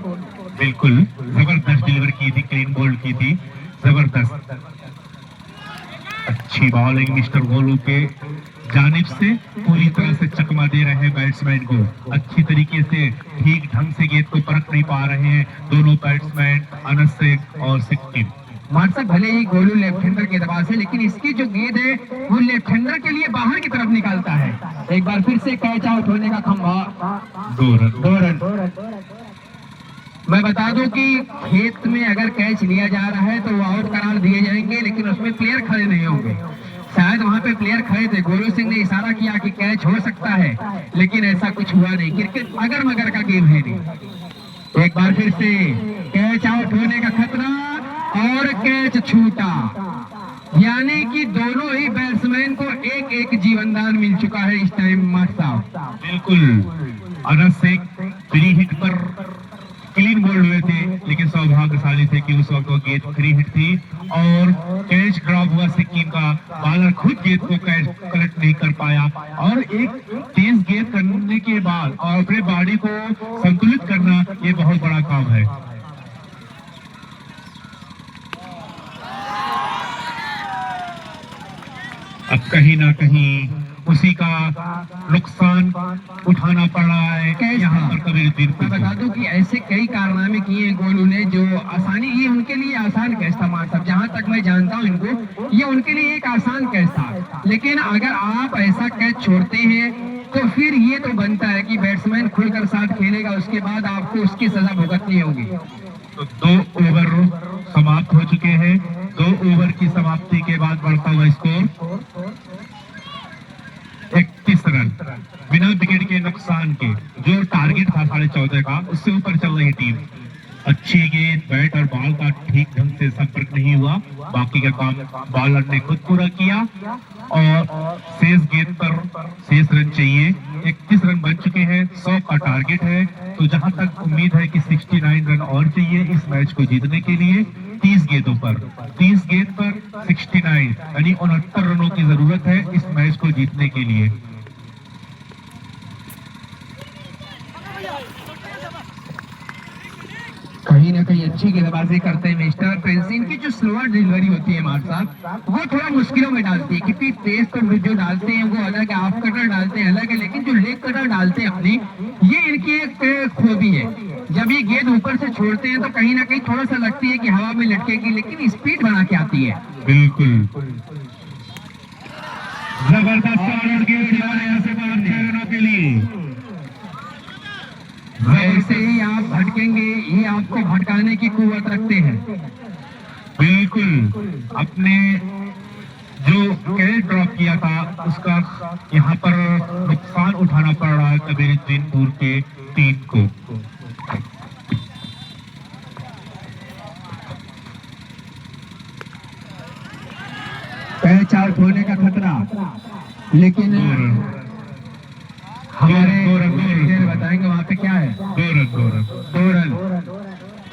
बिल्कुल जबरदस्त डिलीवर की थी, क्लीन बोल्ड की थी, जबरदस्त अच्छी बॉलिंग मिस्टर गोलू के जानिब से पूरी तरह से चकमा दे रहे हैं बैट्समैन को। अच्छी तरीके से ठीक ढंग से गेंद को परख नहीं पा रहे हैं दोनों बैट्समैन अनस शेख और सिक्किम। मार्शल भले ही गोलू लेफ्ट हैंडर के दबाव से, लेकिन इसकी जो गेंद है वो लेफ्ट हैंडर के लिए बाहर की तरफ निकालता है। एक बार फिर से कैच आउट होने का खंभा, 2 रन। मैं बता दूं कि खेत में अगर कैच लिया जा रहा है तो वो आउट करार दिए जाएंगे, लेकिन उसमें प्लेयर खड़े नहीं होंगे। शायद वहां पे प्लेयर खड़े थे, गोलू सिंह ने इशारा किया कि कैच हो सकता है, लेकिन ऐसा कुछ हुआ नहीं। क्रिकेट अगर मगर का गेम है नहीं। एक बार फिर से कैच आउट होने का खतरा और कैच छूटा, यानी कि दोनों ही बैट्समैन को एक एक जीवनदान मिल चुका है इस टाइम। मार्क साहब बिल्कुल, अनस शेख फ्री हिट पर क्लीन बोल्ड हुए थे, लेकिन सौभाग्यशाली थे कि उस वक्त वो गेंद फ्री हिट थी और कैच ड्रॉप हुआ सिक्किम का। बॉलर खुद गेंद को कैच कलेक्ट नहीं कर पाया और एक तेज गेंद करने के बाद और अपने बॉडी को संतुलित करना ये बहुत बड़ा काम है। अब कहीं ना कहीं उसी का नुकसान उठाना पड़ रहा है यहाँ पर कबीरुद्दीन मैं को। बता दूं कि ऐसे कई कारनामे किए हैं गोलू ने जो आसानी, ये उनके लिए आसान कैच था। मार साहब जहां तक मैं जानता हूं इनको, ये उनके लिए एक आसान कैच था, लेकिन अगर आप ऐसा कैच छोड़ते हैं तो फिर ये तो बनता है कि बैट्समैन खुलकर साथ खेलेगा, उसके बाद आपको उसकी सजा भुगतनी होगी। तो 2 ओवर समाप्त हो चुके हैं। 2 ओवर की समाप्ति के बाद बढ़ता हुआ स्कोर 31 रन बिना विकेट के नुकसान के। जो टारगेट था 14.5 का, उससे ऊपर चल रही टीम। अच्छी गेंद, बैट और बॉल का ठीक ढंग से संपर्क नहीं हुआ, बाकी का काम बॉलर ने खुद पूरा किया और शेष गेंद पर शेष रन चाहिए। 31 रन बन चुके हैं, 100 का टारगेट है, तो जहां तक उम्मीद है कि 69 रन और चाहिए इस मैच को जीतने के लिए। 30 गेंदों पर 69 यानी 69 रनों की जरूरत है इस मैच को जीतने के लिए। कहीं ना कहीं अच्छी गेंदबाजी करते हैं मिस्टर प्रिंस। इनकी जो स्लोअर डिलीवरी होती है मार्क साहब, वो थोड़ा मुश्किलों में डालती है, क्योंकि तेज तो जो डालते हैं वो अलग है, ऑफ कटर डालते हैं अलग है, लेकिन जो लेग कटर डालते हैं अपनी, ये इनकी एक खूबी है। जब ये गेंद ऊपर से छोड़ते हैं तो कहीं ना कहीं थोड़ा सा लगती है कि हवा में लटकेगी, लेकिन स्पीड बना के आती है। बिल्कुल जबरदस्त गेंद यहाँ से 6 रनों के लिए। वैसे ही आप भटकेंगे, ये आपको भटकाने की कुव्वत रखते हैं। बिल्कुल, अपने जो कैच ड्रॉप किया था उसका यहाँ पर नुकसान उठाना पड़ रहा है कबीरुद्दीनपुर के टीम को। कैच आउट होने का खतरा, लेकिन हमारे बताएंगे वहाँ पे क्या है। 2 रन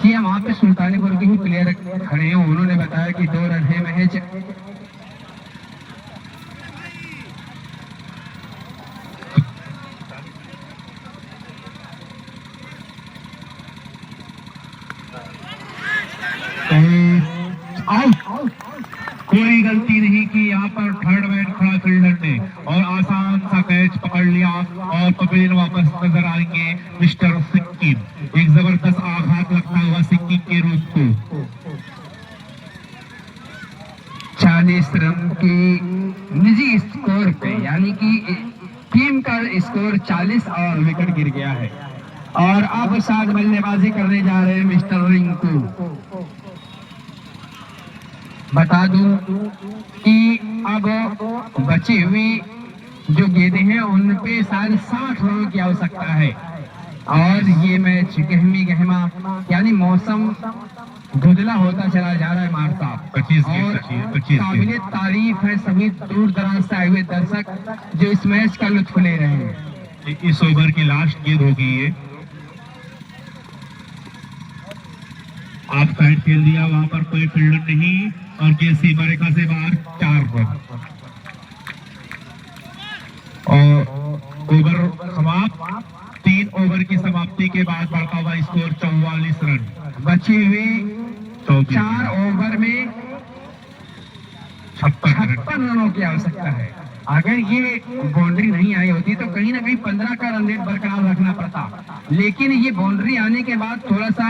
कि वहाँ पे सुल्तानीपुर के ही प्लेयर खड़े हैं, उन्होंने बताया कि 2 रन है महज। कोई गलती नहीं की यहाँ पर थर्ड मैन खड़ा फील्डर ने और आसान सा कैच पकड़ लिया और पपेल वापस नजर आएंगे मिस्टर सिक्किम। एक जबरदस्त आघात लगता हुआ सिक्किम के रूप को। 40 रन की निजी स्कोर पे, यानी कि टीम का स्कोर 40 और विकेट गिर गया है। और अब साथ बल्लेबाजी करने जा रहे हैं मिस्टर रिंकू। बता दूं कि अब बची हुई जो गेंदें हैं उन पे शायद 60 रनों की आवश्यकता है और ये मैच गहमा यानी मौसम धुंधला होता चला जा रहा है मार साहब। 25 काबिले तारीफ है सभी दूर दराज से आए हुए दर्शक जो इस मैच का लुत्फ ले रहे हैं। इस ओवर की लास्ट गेंद होगी ये। आप साइड खेल दिया, वहां पर कोई फील्डर नहीं और केसी मरेका से बाहर 4 रन और ओवर समाप्त। 3 ओवर की समाप्ति के बाद बढ़ता हुआ स्कोर 44 रन। बची हुई 4 ओवर में 56 रनों की आवश्यकता है। अगर ये बाउंड्री नहीं आई होती तो कहीं ना कहीं 15 का रन रेट बरकरार रखना पड़ता, लेकिन ये बाउंड्री आने के बाद थोड़ा सा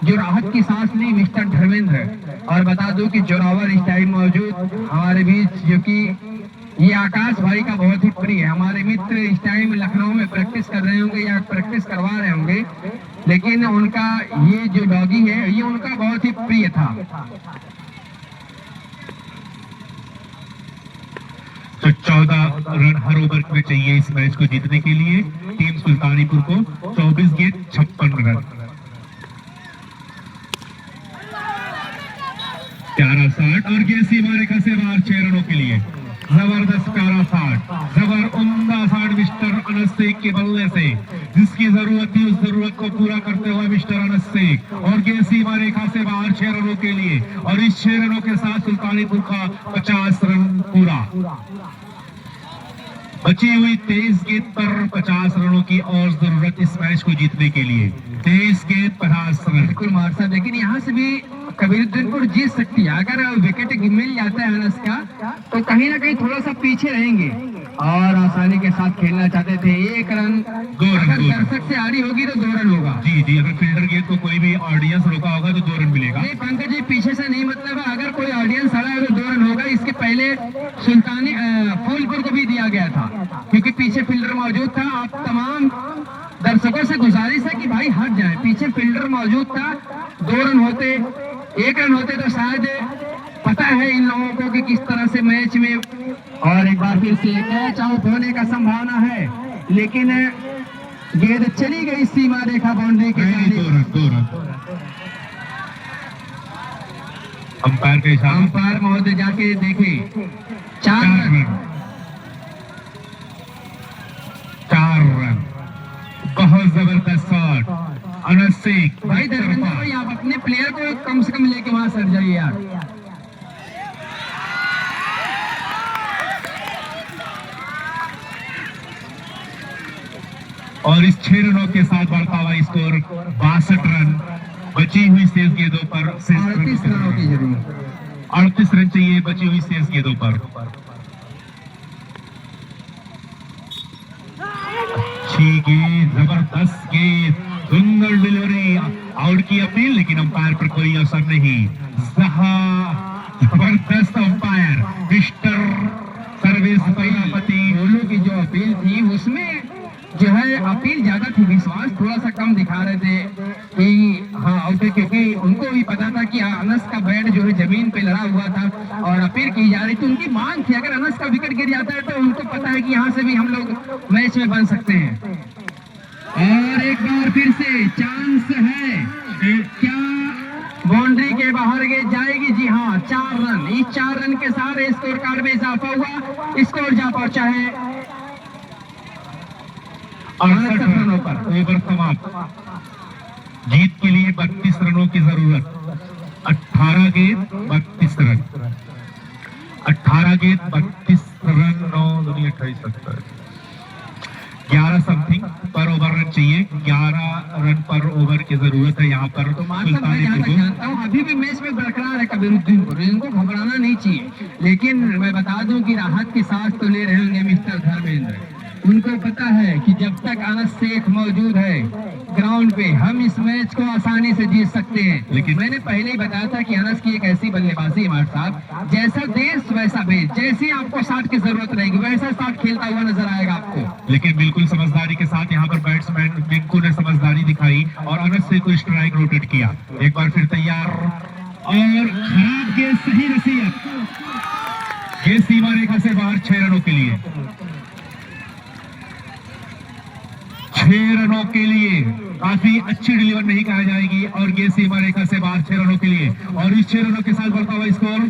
जो राहत की सांस ली मिस्टर धर्मेंद्र। और बता दूं कि जोरावर इस टाइम मौजूद हमारे बीच, जो कि ये आकाश भाई का बहुत ही प्रिय है। हमारे मित्र इस टाइम लखनऊ में प्रैक्टिस कर रहे होंगे या प्रैक्टिस करवा रहे होंगे, लेकिन उनका ये जो डॉगी है ये उनका बहुत ही प्रिय था। तो 14 रन हर ओवर में चाहिए इस मैच को जीतने के लिए टीम सुल्तानीपुर को। 24 गेंद 56 रन। प्यारा 60 और ये सीमा रेखा से बाहर 6 रनों के लिए। जबरदस्त प्यारा 60, जबर उम्दा 60 मिस्टर अनस शेख के बल्ले से, जिसकी जरूरत थी उस जरूरत को पूरा करते हुए मिस्टर अनस शेख। और ये सीमा रेखा से बाहर 6 रनों के लिए, और इस 6 रनों के साथ सुल्तानीपुर का 50 रन पूरा। बची हुई 23 गेंद पर 50 रनों की और जरूरत इस मैच को जीतने के लिए। 23 गेंद 50 रन। बिल्कुल मार साहब, लेकिन यहाँ से भी कबीरुद्दीनपुर जीत सकती है। अगर विकेट मिल जाता है अनस का तो कहीं ना कहीं थोड़ा सा पीछे रहेंगे और आसानी के साथ खेलना चाहते थे। 1 रन, 2 रन, अगर दर्शक से आड़ी होगी तो 2 रन होगा। जी जी, अगर फील्डर गेंद को कोई भी ऑडियंस रोका होगा तो 2 रन मिलेगा। नहीं पंकज जी, पीछे से नहीं, मतलब है अगर कोई ऑडियंस आ रहा है तो 2 रन होगा। इसके पहले सुल्तानी फूलपुर को भी दिया गया था क्योंकि पीछे फील्डर मौजूद था। आप तमाम दर्शकों से गुजारिश है कि भाई हट जाए, पीछे फील्डर मौजूद था। 2 रन होते, 1 रन होते तो शायद पता है इन लोगों को कि किस तरह से मैच में, और एक बार फिर से कैच आउट होने का संभावना है, लेकिन गेंद चली गई सीमा रेखा बाउंड्री के। 2 रन। अंपायर के इशारे। अंपायर महोदय जाके देखे 4 रन। 4 रन। बहुत जबरदस्त शॉट अनस शेख। भाई धर्मेंद्र भाई, आप अपने प्लेयर को कम से कम लेके वहां सट जाइए यार। और इस 6 रनों के साथ बढ़ता हुआ स्कोर 62 रन। बची हुई शेष गेंदों पर 38 रनों की जरूरत। 38 रन चाहिए बची हुई शेष गेंदों पर। अच्छी गेंद, जबरदस्त गेंद, सुंदर डिलीवरी, आउट की अपील, लेकिन अंपायर पर कोई असर नहीं। जबरदस्त अंपायर मिस्टर सर्विस प्रजापति। दोनों की जो अपील थी उसमें जो है अपील ज्यादा थी, विश्वास थोड़ा सा कम दिखा रहे थे कि हाँ आउट है, क्योंकि उनको भी पता था कि अनस का बैट जो है जमीन पे लड़ा हुआ था और अपील की जा रही थी। उनकी मांग थी अगर अनस का विकेट गिर जाता है तो उनको पता है कि यहाँ से भी हम लोग मैच में बन सकते हैं। और एक बार फिर से चांस है, क्या बाउंड्री के बाहर जाएगी? जी हाँ, 4 रन। इस 4 रन के साथ स्कोर कार्ड में इजाफा हुआ, स्कोर जा पहुंचा है 68 रनों पर। ओवर समाप्त। जीत के लिए 32 रनों की जरूरत। 18 गेंद 32 रन। 18 गेंद 32 रन। 9 दूनी 28 70 11 समथिंग पर ओवर रन चाहिए। 11 रन पर ओवर की जरूरत है यहाँ पर। तो मैं जानता हूँ अभी भी मैच में बरकरार है कबीरुद्दीनपुर, इनको घबराना नहीं चाहिए। लेकिन मैं बता दूं कि राहत की सांस तो ले रहे होंगे मिस्टर धर्मेंद्र। उनको पता है कि जब तक अनस शेख मौजूद है ग्राउंड पे हम इस मैच को आसानी से जीत सकते हैं। लेकिन मैंने पहले ही बताया था कि अनस की एक ऐसी बल्लेबाजी है साहब, जैसा देश वैसा भेज, जैसे आपको शॉट की जरूरत रहेगी वैसा शॉट खेलता हुआ नजर आएगा आपको। लेकिन बिल्कुल समझदारी के साथ यहाँ पर बैट्समैन मिंकू ने समझदारी दिखाई और अनस शेख को स्ट्राइक रोटेट किया। एक बार फिर तैयार और खराब गेंद, सही रसीयत। ये सीमा रेखा से बाहर 6 रनों के लिए। 6 रनों के लिए काफी अच्छी डिलीवर नहीं कहा जाएगी और ये सीमा रेखा से बाहर 6 रनों के लिए। और इस 6 रनों के साथ बढ़ता हुआ स्कोर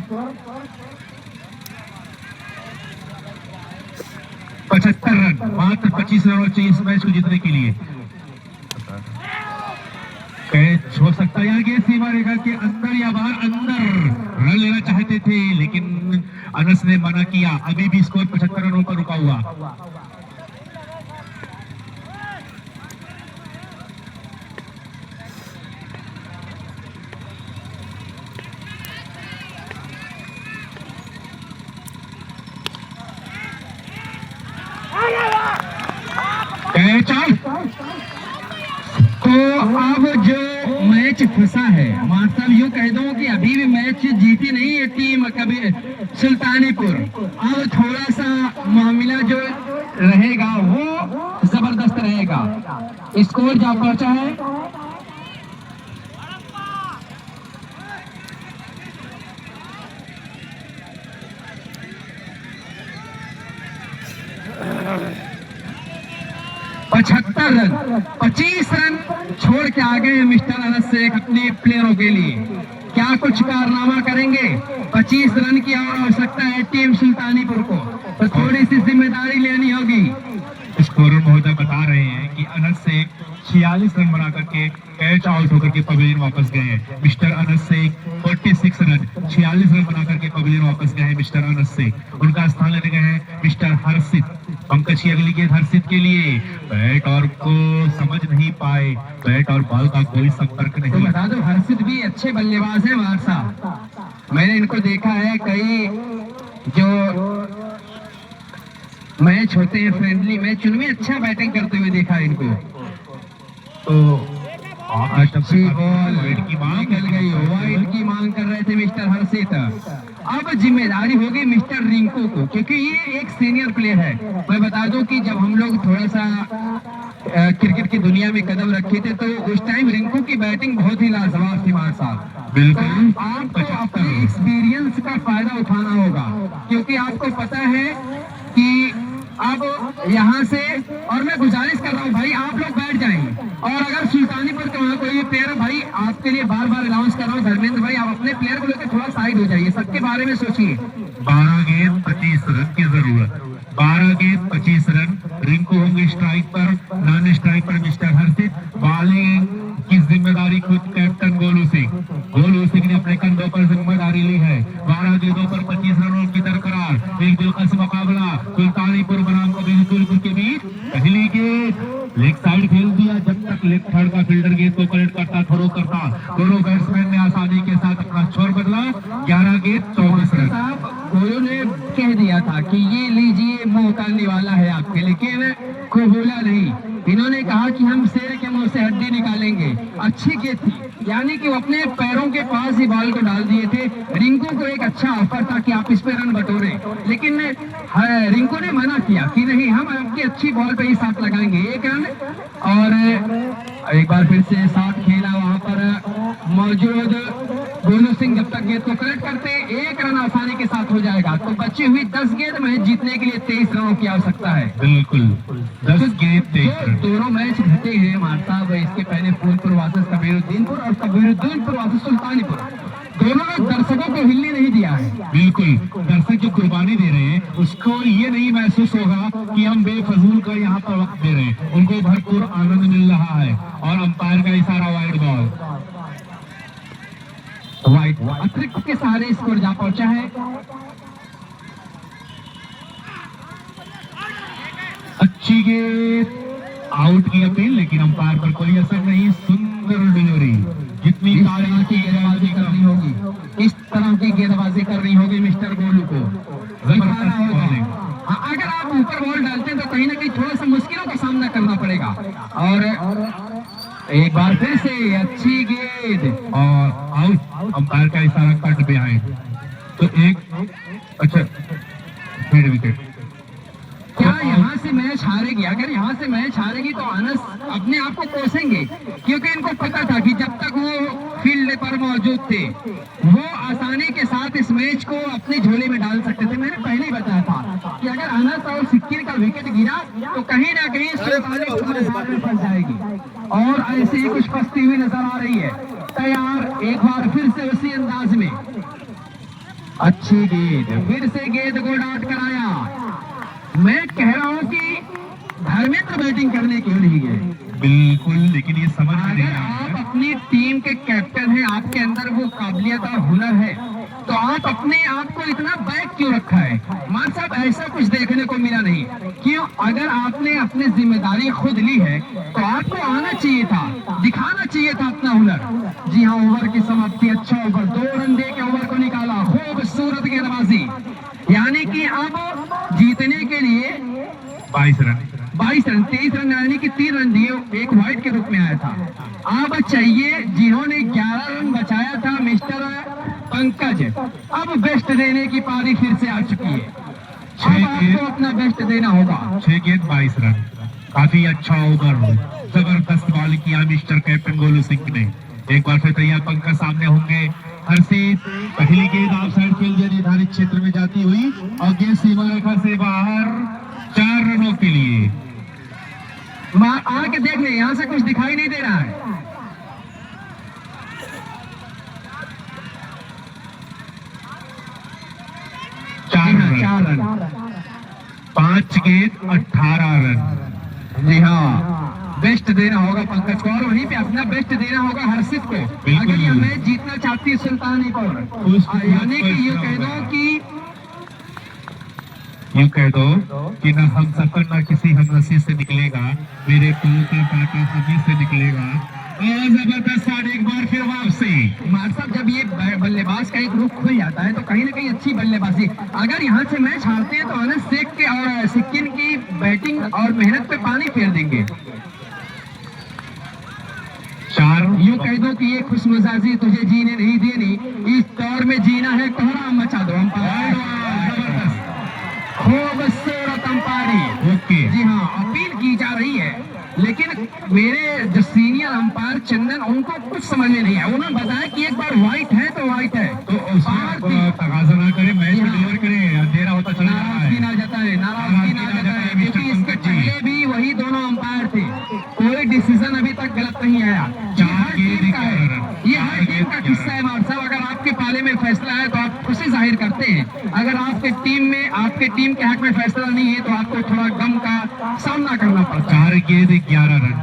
75 रन। मात्र 25 रनों चाहिए इस मैच को जीतने के लिए। कैच हो सकता है ये सीमा रेखा के अंदर या बाहर। अंदर रन लेना चाहते थे लेकिन अनस ने मना किया। अभी भी स्कोर 75 रनों पर रुका हुआ। Catch out. तो अब जो मैच फंसा है, मतलब यूं कह दूं कि अभी भी मैच जीती नहीं है टीम कभी सुल्तानीपुर। अब थोड़ा सा मामला जो रहेगा वो जबरदस्त रहेगा। स्कोर जा पहुंचा है पचहत्तर रन। 25 रन छोड़ के आ गए मिस्टर अनस शेख अपने प्लेयरों के लिए। क्या कुछ कारनामा करेंगे? 25 रन की और आवश्यकता है टीम सुल्तानीपुर को, तो थोड़ी सी जिम्मेदारी लेनी होगी। स्कोरर महोदय बता रहे हैं कि अनस शेख 46 रन बना करके कैच आउट होकर के पवेलियन वापस गए हैं। Mister Anas Shaikh 46 run 46 run बना करके पवेलियन वापस गए हैं मिस्टर अनस शेख। उनका स्थान लेने गए हैं मिस्टर हर्षित। पंकज की अगली गेंद हर्षित के लिए, बैट और को समझ नहीं पाए, बैट और बॉल का कोई संपर्क तो नहीं। बता दो हर्षित भी अच्छे बल्लेबाज हैं मार साहब, मैंने इनको देखा है कई जो मैच होते हैं फ्रेंडली मैच उनमें अच्छा बैटिंग करते हुए देखा है इनको। तो आज तक अच्छी बॉल वाइड की मांग निकल गई, वाइड की मांग कर रहे थे मिस्टर हर्षित। अब जिम्मेदारी होगी मिस्टर रिंकू को, क्योंकि ये एक सीनियर प्लेयर है। मैं बता दूं कि जब हम लोग थोड़ा सा क्रिकेट की दुनिया में कदम रखे थे तो उस टाइम रिंकू की बैटिंग बहुत ही लाजवाब थी मार साहब। बिल्कुल। तो आपको अपने एक्सपीरियंस का फायदा उठाना होगा, क्योंकि आपको पता है कि अब यहाँ से, और मैं गुजारिश कर रहा हूँ भाई आप लोग बैठ जाएंगे, और अगर सुल्तानीपुर के वहाँ कोई प्लेयर है भाई, आपके लिए बार बार अनाउंस कर रहा हूँ धर्मेंद्र भाई, आप अपने प्लेयर को लेकर थोड़ा साइड हो जाइए, सबके बारे में सोचिए। 12 गेंद 25 रन की जरूरत, 12 गेंद 25 रन। रिंकू होंगे स्ट्राइक पर, नॉन स्ट्राइक पर मिस्टर हर्षित। बॉलिंग की जिम्मेदारी खुद कैप्टन गोलू सिंह। गोलू सिंह ने अपने कंधों पर जिम्मेदारी ली है। 12 गेंदों पर 25 रनों की दरकरार, एक दिलकश मुकाबला सुल्तानीपुर बनाम कबीरपुर के बीच। पहली गेंद लेग साइड खेल दिया, जब तक लेफ्ट हैंड का फील्डर गेंद को कलेक्ट करता, थ्रो करता, दोनों बैट्समैन ने आसानी के साथ अपना छोर बदला। 11 गेंद 24 रन। गोलू ने कह दिया था कि ये लीजिए मुंह करने वाला है आपके, लेकिन कोई बोला नहीं। इन्होंने कहा कि हम शेर के मुंह से हड्डी निकालेंगे। अच्छी गेंद थी, यानी कि वो अपने पैरों के पास ही बॉल को डाल दिए थे। रिंकू को एक अच्छा ऑफर था कि आप इस पे रन बटोरे, लेकिन रिंकू ने मना किया कि नहीं, हम आपकी अच्छी बॉल पे ही साथ लगाएंगे 1 रन। और एक बार फिर से साथ खेला वहां पर मौजूद गोलू सिंह, जब तक गेंद को कलेक्ट करते 1 रन आसानी के साथ हो जाएगा। तो बची हुई 10 गेंद मैच जीतने के लिए 23 रनों की आवश्यकता है। बिल्कुल 10 गेंद 23 रन। दोनों मैच जीते हैं हमारे साहब, इसके पहले फूलपुर वर्सेस कबीरुद्दीनपुर और कबीरुद्दीनपुर वर्सेस सुल्तानीपुर, दोनों ने दर्शकों को हिलने नहीं दिया है। बिल्कुल, दर्शक जो कुर्बानी दे रहे हैं उसको ये नहीं महसूस होगा कि हम बेफजूल का यहाँ पर वक्त दे रहे हैं, उनको भरपूर आनंद मिल रहा है। और अंपायर का इशारा वाइड बॉल, वाइड अतिरिक्त के सहारे स्कोर जा पहुंचा है। अच्छी गेंद, आउट की अपील, लेकिन अंपायर पर कोई असर नहीं। सुंदर डिलीवरी, जितनी इस तरह की गेंदबाजी करनी होगी, इस तरह की गेंदबाजी करनी होगी मिस्टर गोलू को, दिखाना होगा। हाँ, अगर आप ऊपर बॉल डालते हैं तो कहीं ना कहीं थोड़ा सा मुश्किलों का सामना करना पड़ेगा। और एक बार फिर से अच्छी गेंद और आउट। अंपायर का इशारा कट बिहाइंड, तो एक अच्छा मिड विकेट। क्या यहाँ से मैच हारेगी? अगर यहाँ से मैच हारेगी तो अनस अपने आप को कोसेंगे, क्योंकि इनको पता था कि जब तक वो फील्ड पर मौजूद थे वो आसानी के साथ इस मैच को अपने झोले में डाल सकते थे। मैंने पहले ही बताया था कि अगर अनस और सिक्किर का विकेट गिरा तो कहीं ना कहीं फंस जाएगी, और ऐसे ही कुछ फंसती हुई नजर आ रही है। तैयार, एक बार फिर से उसी अंदाज में अच्छी गेंद, फिर से गेंद को डाट कराया। मैं कह रहा हूं कि धर्मेंद्र बैटिंग करने क्यों नहीं गए? बिल्कुल, लेकिन ये समझ में नहीं अगर आ आप रहा है। अपनी टीम के कैप्टन हैं, आपके अंदर वो काबिलियत और हुनर है, तो आप अपने आप को इतना बैक क्यों रखा है? मान साहब ऐसा कुछ देखने को मिला नहीं। क्यों? अगर आपने अपनी जिम्मेदारी खुद ली है तो आपको आना चाहिए था, दिखाना चाहिए था अपना हुनर। जी हाँ, ओवर की समाप्ति, अच्छा ओवर, 2 रन दे के ओवर को निकाला, खूबसूरत गेंदबाजी। यानी कि अब जीतने के लिए 22 रन। 22 रन, 23 रन यानी कि 3 रन दिए, एक वाइड के रूप में आया था। अब चाहिए जिन्होंने 11 रन बचाया था मिस्टर पंकज, अब बेस्ट देने की पारी फिर से आ चुकी है। अब आपको अपना बेस्ट देना होगा। 6 गेंद 22 रन, काफी अच्छा ओवर, जबरदस्त बॉल किया मिस्टर कैप्टन गोलू सिंह ने। एक बार फिर तैयार पंकज सामने होंगे। हर्षित, पहली गेंद ऑफ साइड फील्ड या निर्धारित क्षेत्र में जाती हुई और गेंद सीमा रेखा से बाहर, 4 रनों के लिए। आके देख ले, यहाँ से कुछ दिखाई नहीं दे रहा है। चार रन, 5 गेंद 18 रन। जी हाँ, बेस्ट देना होगा पंकज को और वहीं पे अपना बेस्ट देना होगा हर्षित को। अगर ये मैच जीतना चाहती है सुल्तानीपुर, यानी कि ये कह दो कि ना हम सफर ना किसी हमनसीब से निकलेगा, मेरे पुल का कांटा हमी से निकलेगा। और जबरदस्त शॉट, एक बार फिर वापसी। साहब, जब ये बल्लेबाज का एक रुख खुल जाता है तो कहीं ना कहीं अच्छी बल्लेबाजी, अगर यहाँ से मैच हारते हैं तो अनस शेख के और सिक्किम की बैटिंग और मेहनत पे पानी फेर देंगे। 4 यूं कह दो कि ये खुशमिजाजी तुझे जीने नहीं देनी, इस दौर में जीना है, कोहराम मचा दो। खूबसूरत अंपायरी। ओके, जी हाँ, अपील की जा रही है, लेकिन मेरे जो सीनियर अंपायर चंदन, उनको कुछ समझ में नहीं है। उन्होंने बताया कि एक बार व्हाइट है तो व्हाइट है, तो तकाजा ना करे, मैच डिलीवर करे, अंधेरा होता चला जाता नाराजगी है। ना जताए, नाराजगी ना जताए, क्योंकि इसके पहले भी वही दोनों अंपायर थे, कोई डिसीजन अभी तक गलत नहीं आया। ये हर टीम का है, ये हर टीम का किस्सा है मार साहब। अगर आपके पाले में फैसला है तो आप खुशी जाहिर करते हैं, अगर आपके टीम के हक में फैसला नहीं है तो आपको थोड़ा गम का सामना करना पड़ता है। 4 गेंद 11 रन,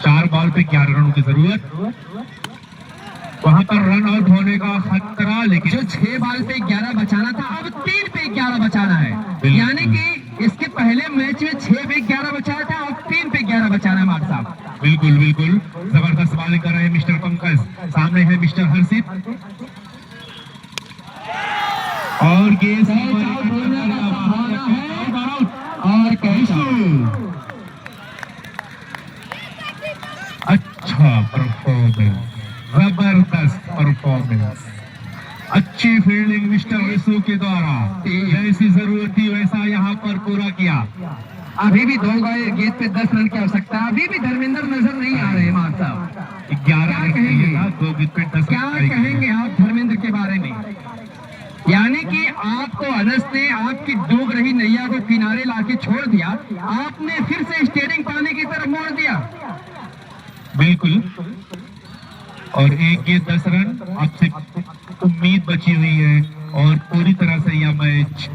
4 बॉल पे 11 रनों की जरूरत, वहां पर रन आउट होने का खतरा, लेकिन जो 6 बॉल पे 11 बचाना था, अब 3 पे 11 बचाना है। यानी कि इसके पहले मैच में 6 पे 11 बचाया था, अब 3 पे 11 बचाना है मार साहब। बिल्कुल बिल्कुल, जबरदस्त बॉलिंग कर रहे हैं मिस्टर पंकज, सामने है मिस्टर हर्षित, और गेंद और कैच। अच्छा परफॉर्मेंस, जबरदस्त परफॉर्मेंस, अच्छी फील्डिंग मिस्टर रिसू के द्वारा, जैसी जरूरत थी वैसा यहाँ पर पूरा किया। अभी भी 2 गेंद पे 10 रन की आवश्यकता, अभी भी धर्मेंद्र नजर नहीं आ रहे मार साहब। 11 रन कहेंगे? 2 गेंद पे 10 क्या कहेंगे आप धर्मेंद्र के बारे में? यानी कि आपको अनस ने आपकी डूब रही नैया को किनारे लाके छोड़ दिया, आपने फिर से स्टीयरिंग पानी की तरफ मोड़ दिया। बिल्कुल, और 1 गेंद 10 रन, आपसे उम्मीद बची हुई है और पूरी तरह से यह मैच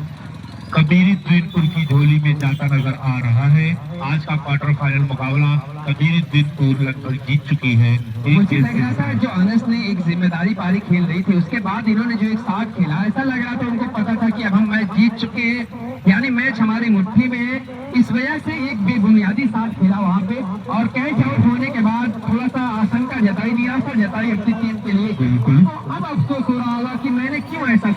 कबीरी द्वीनपुर की झोली में जाता नजर आ रहा है। आज का क्वार्टर फाइनल मुकाबला कबीरी द्वीनपुर लगभग जीत चुकी है। मुझे लग रहा था जो अनस ने एक जिम्मेदारी पारी खेल रही थी, उसके बाद इन्होंने जो एक साथ खेला, ऐसा लग रहा था उनको पता था कि अब हम मैच जीत चुके हैं, यानी मैच हमारी मुट्ठी में है। इस वजह से एक बेबुनियादी साथ खेला वहाँ पे, और कैच आउट होने के बाद थोड़ा सा आशंका जताई, निराशा जताई अपनी टीम के लिए। बिल्कुल, अब अफसोस हो रहा होगा कि मैंने क्यों ऐसा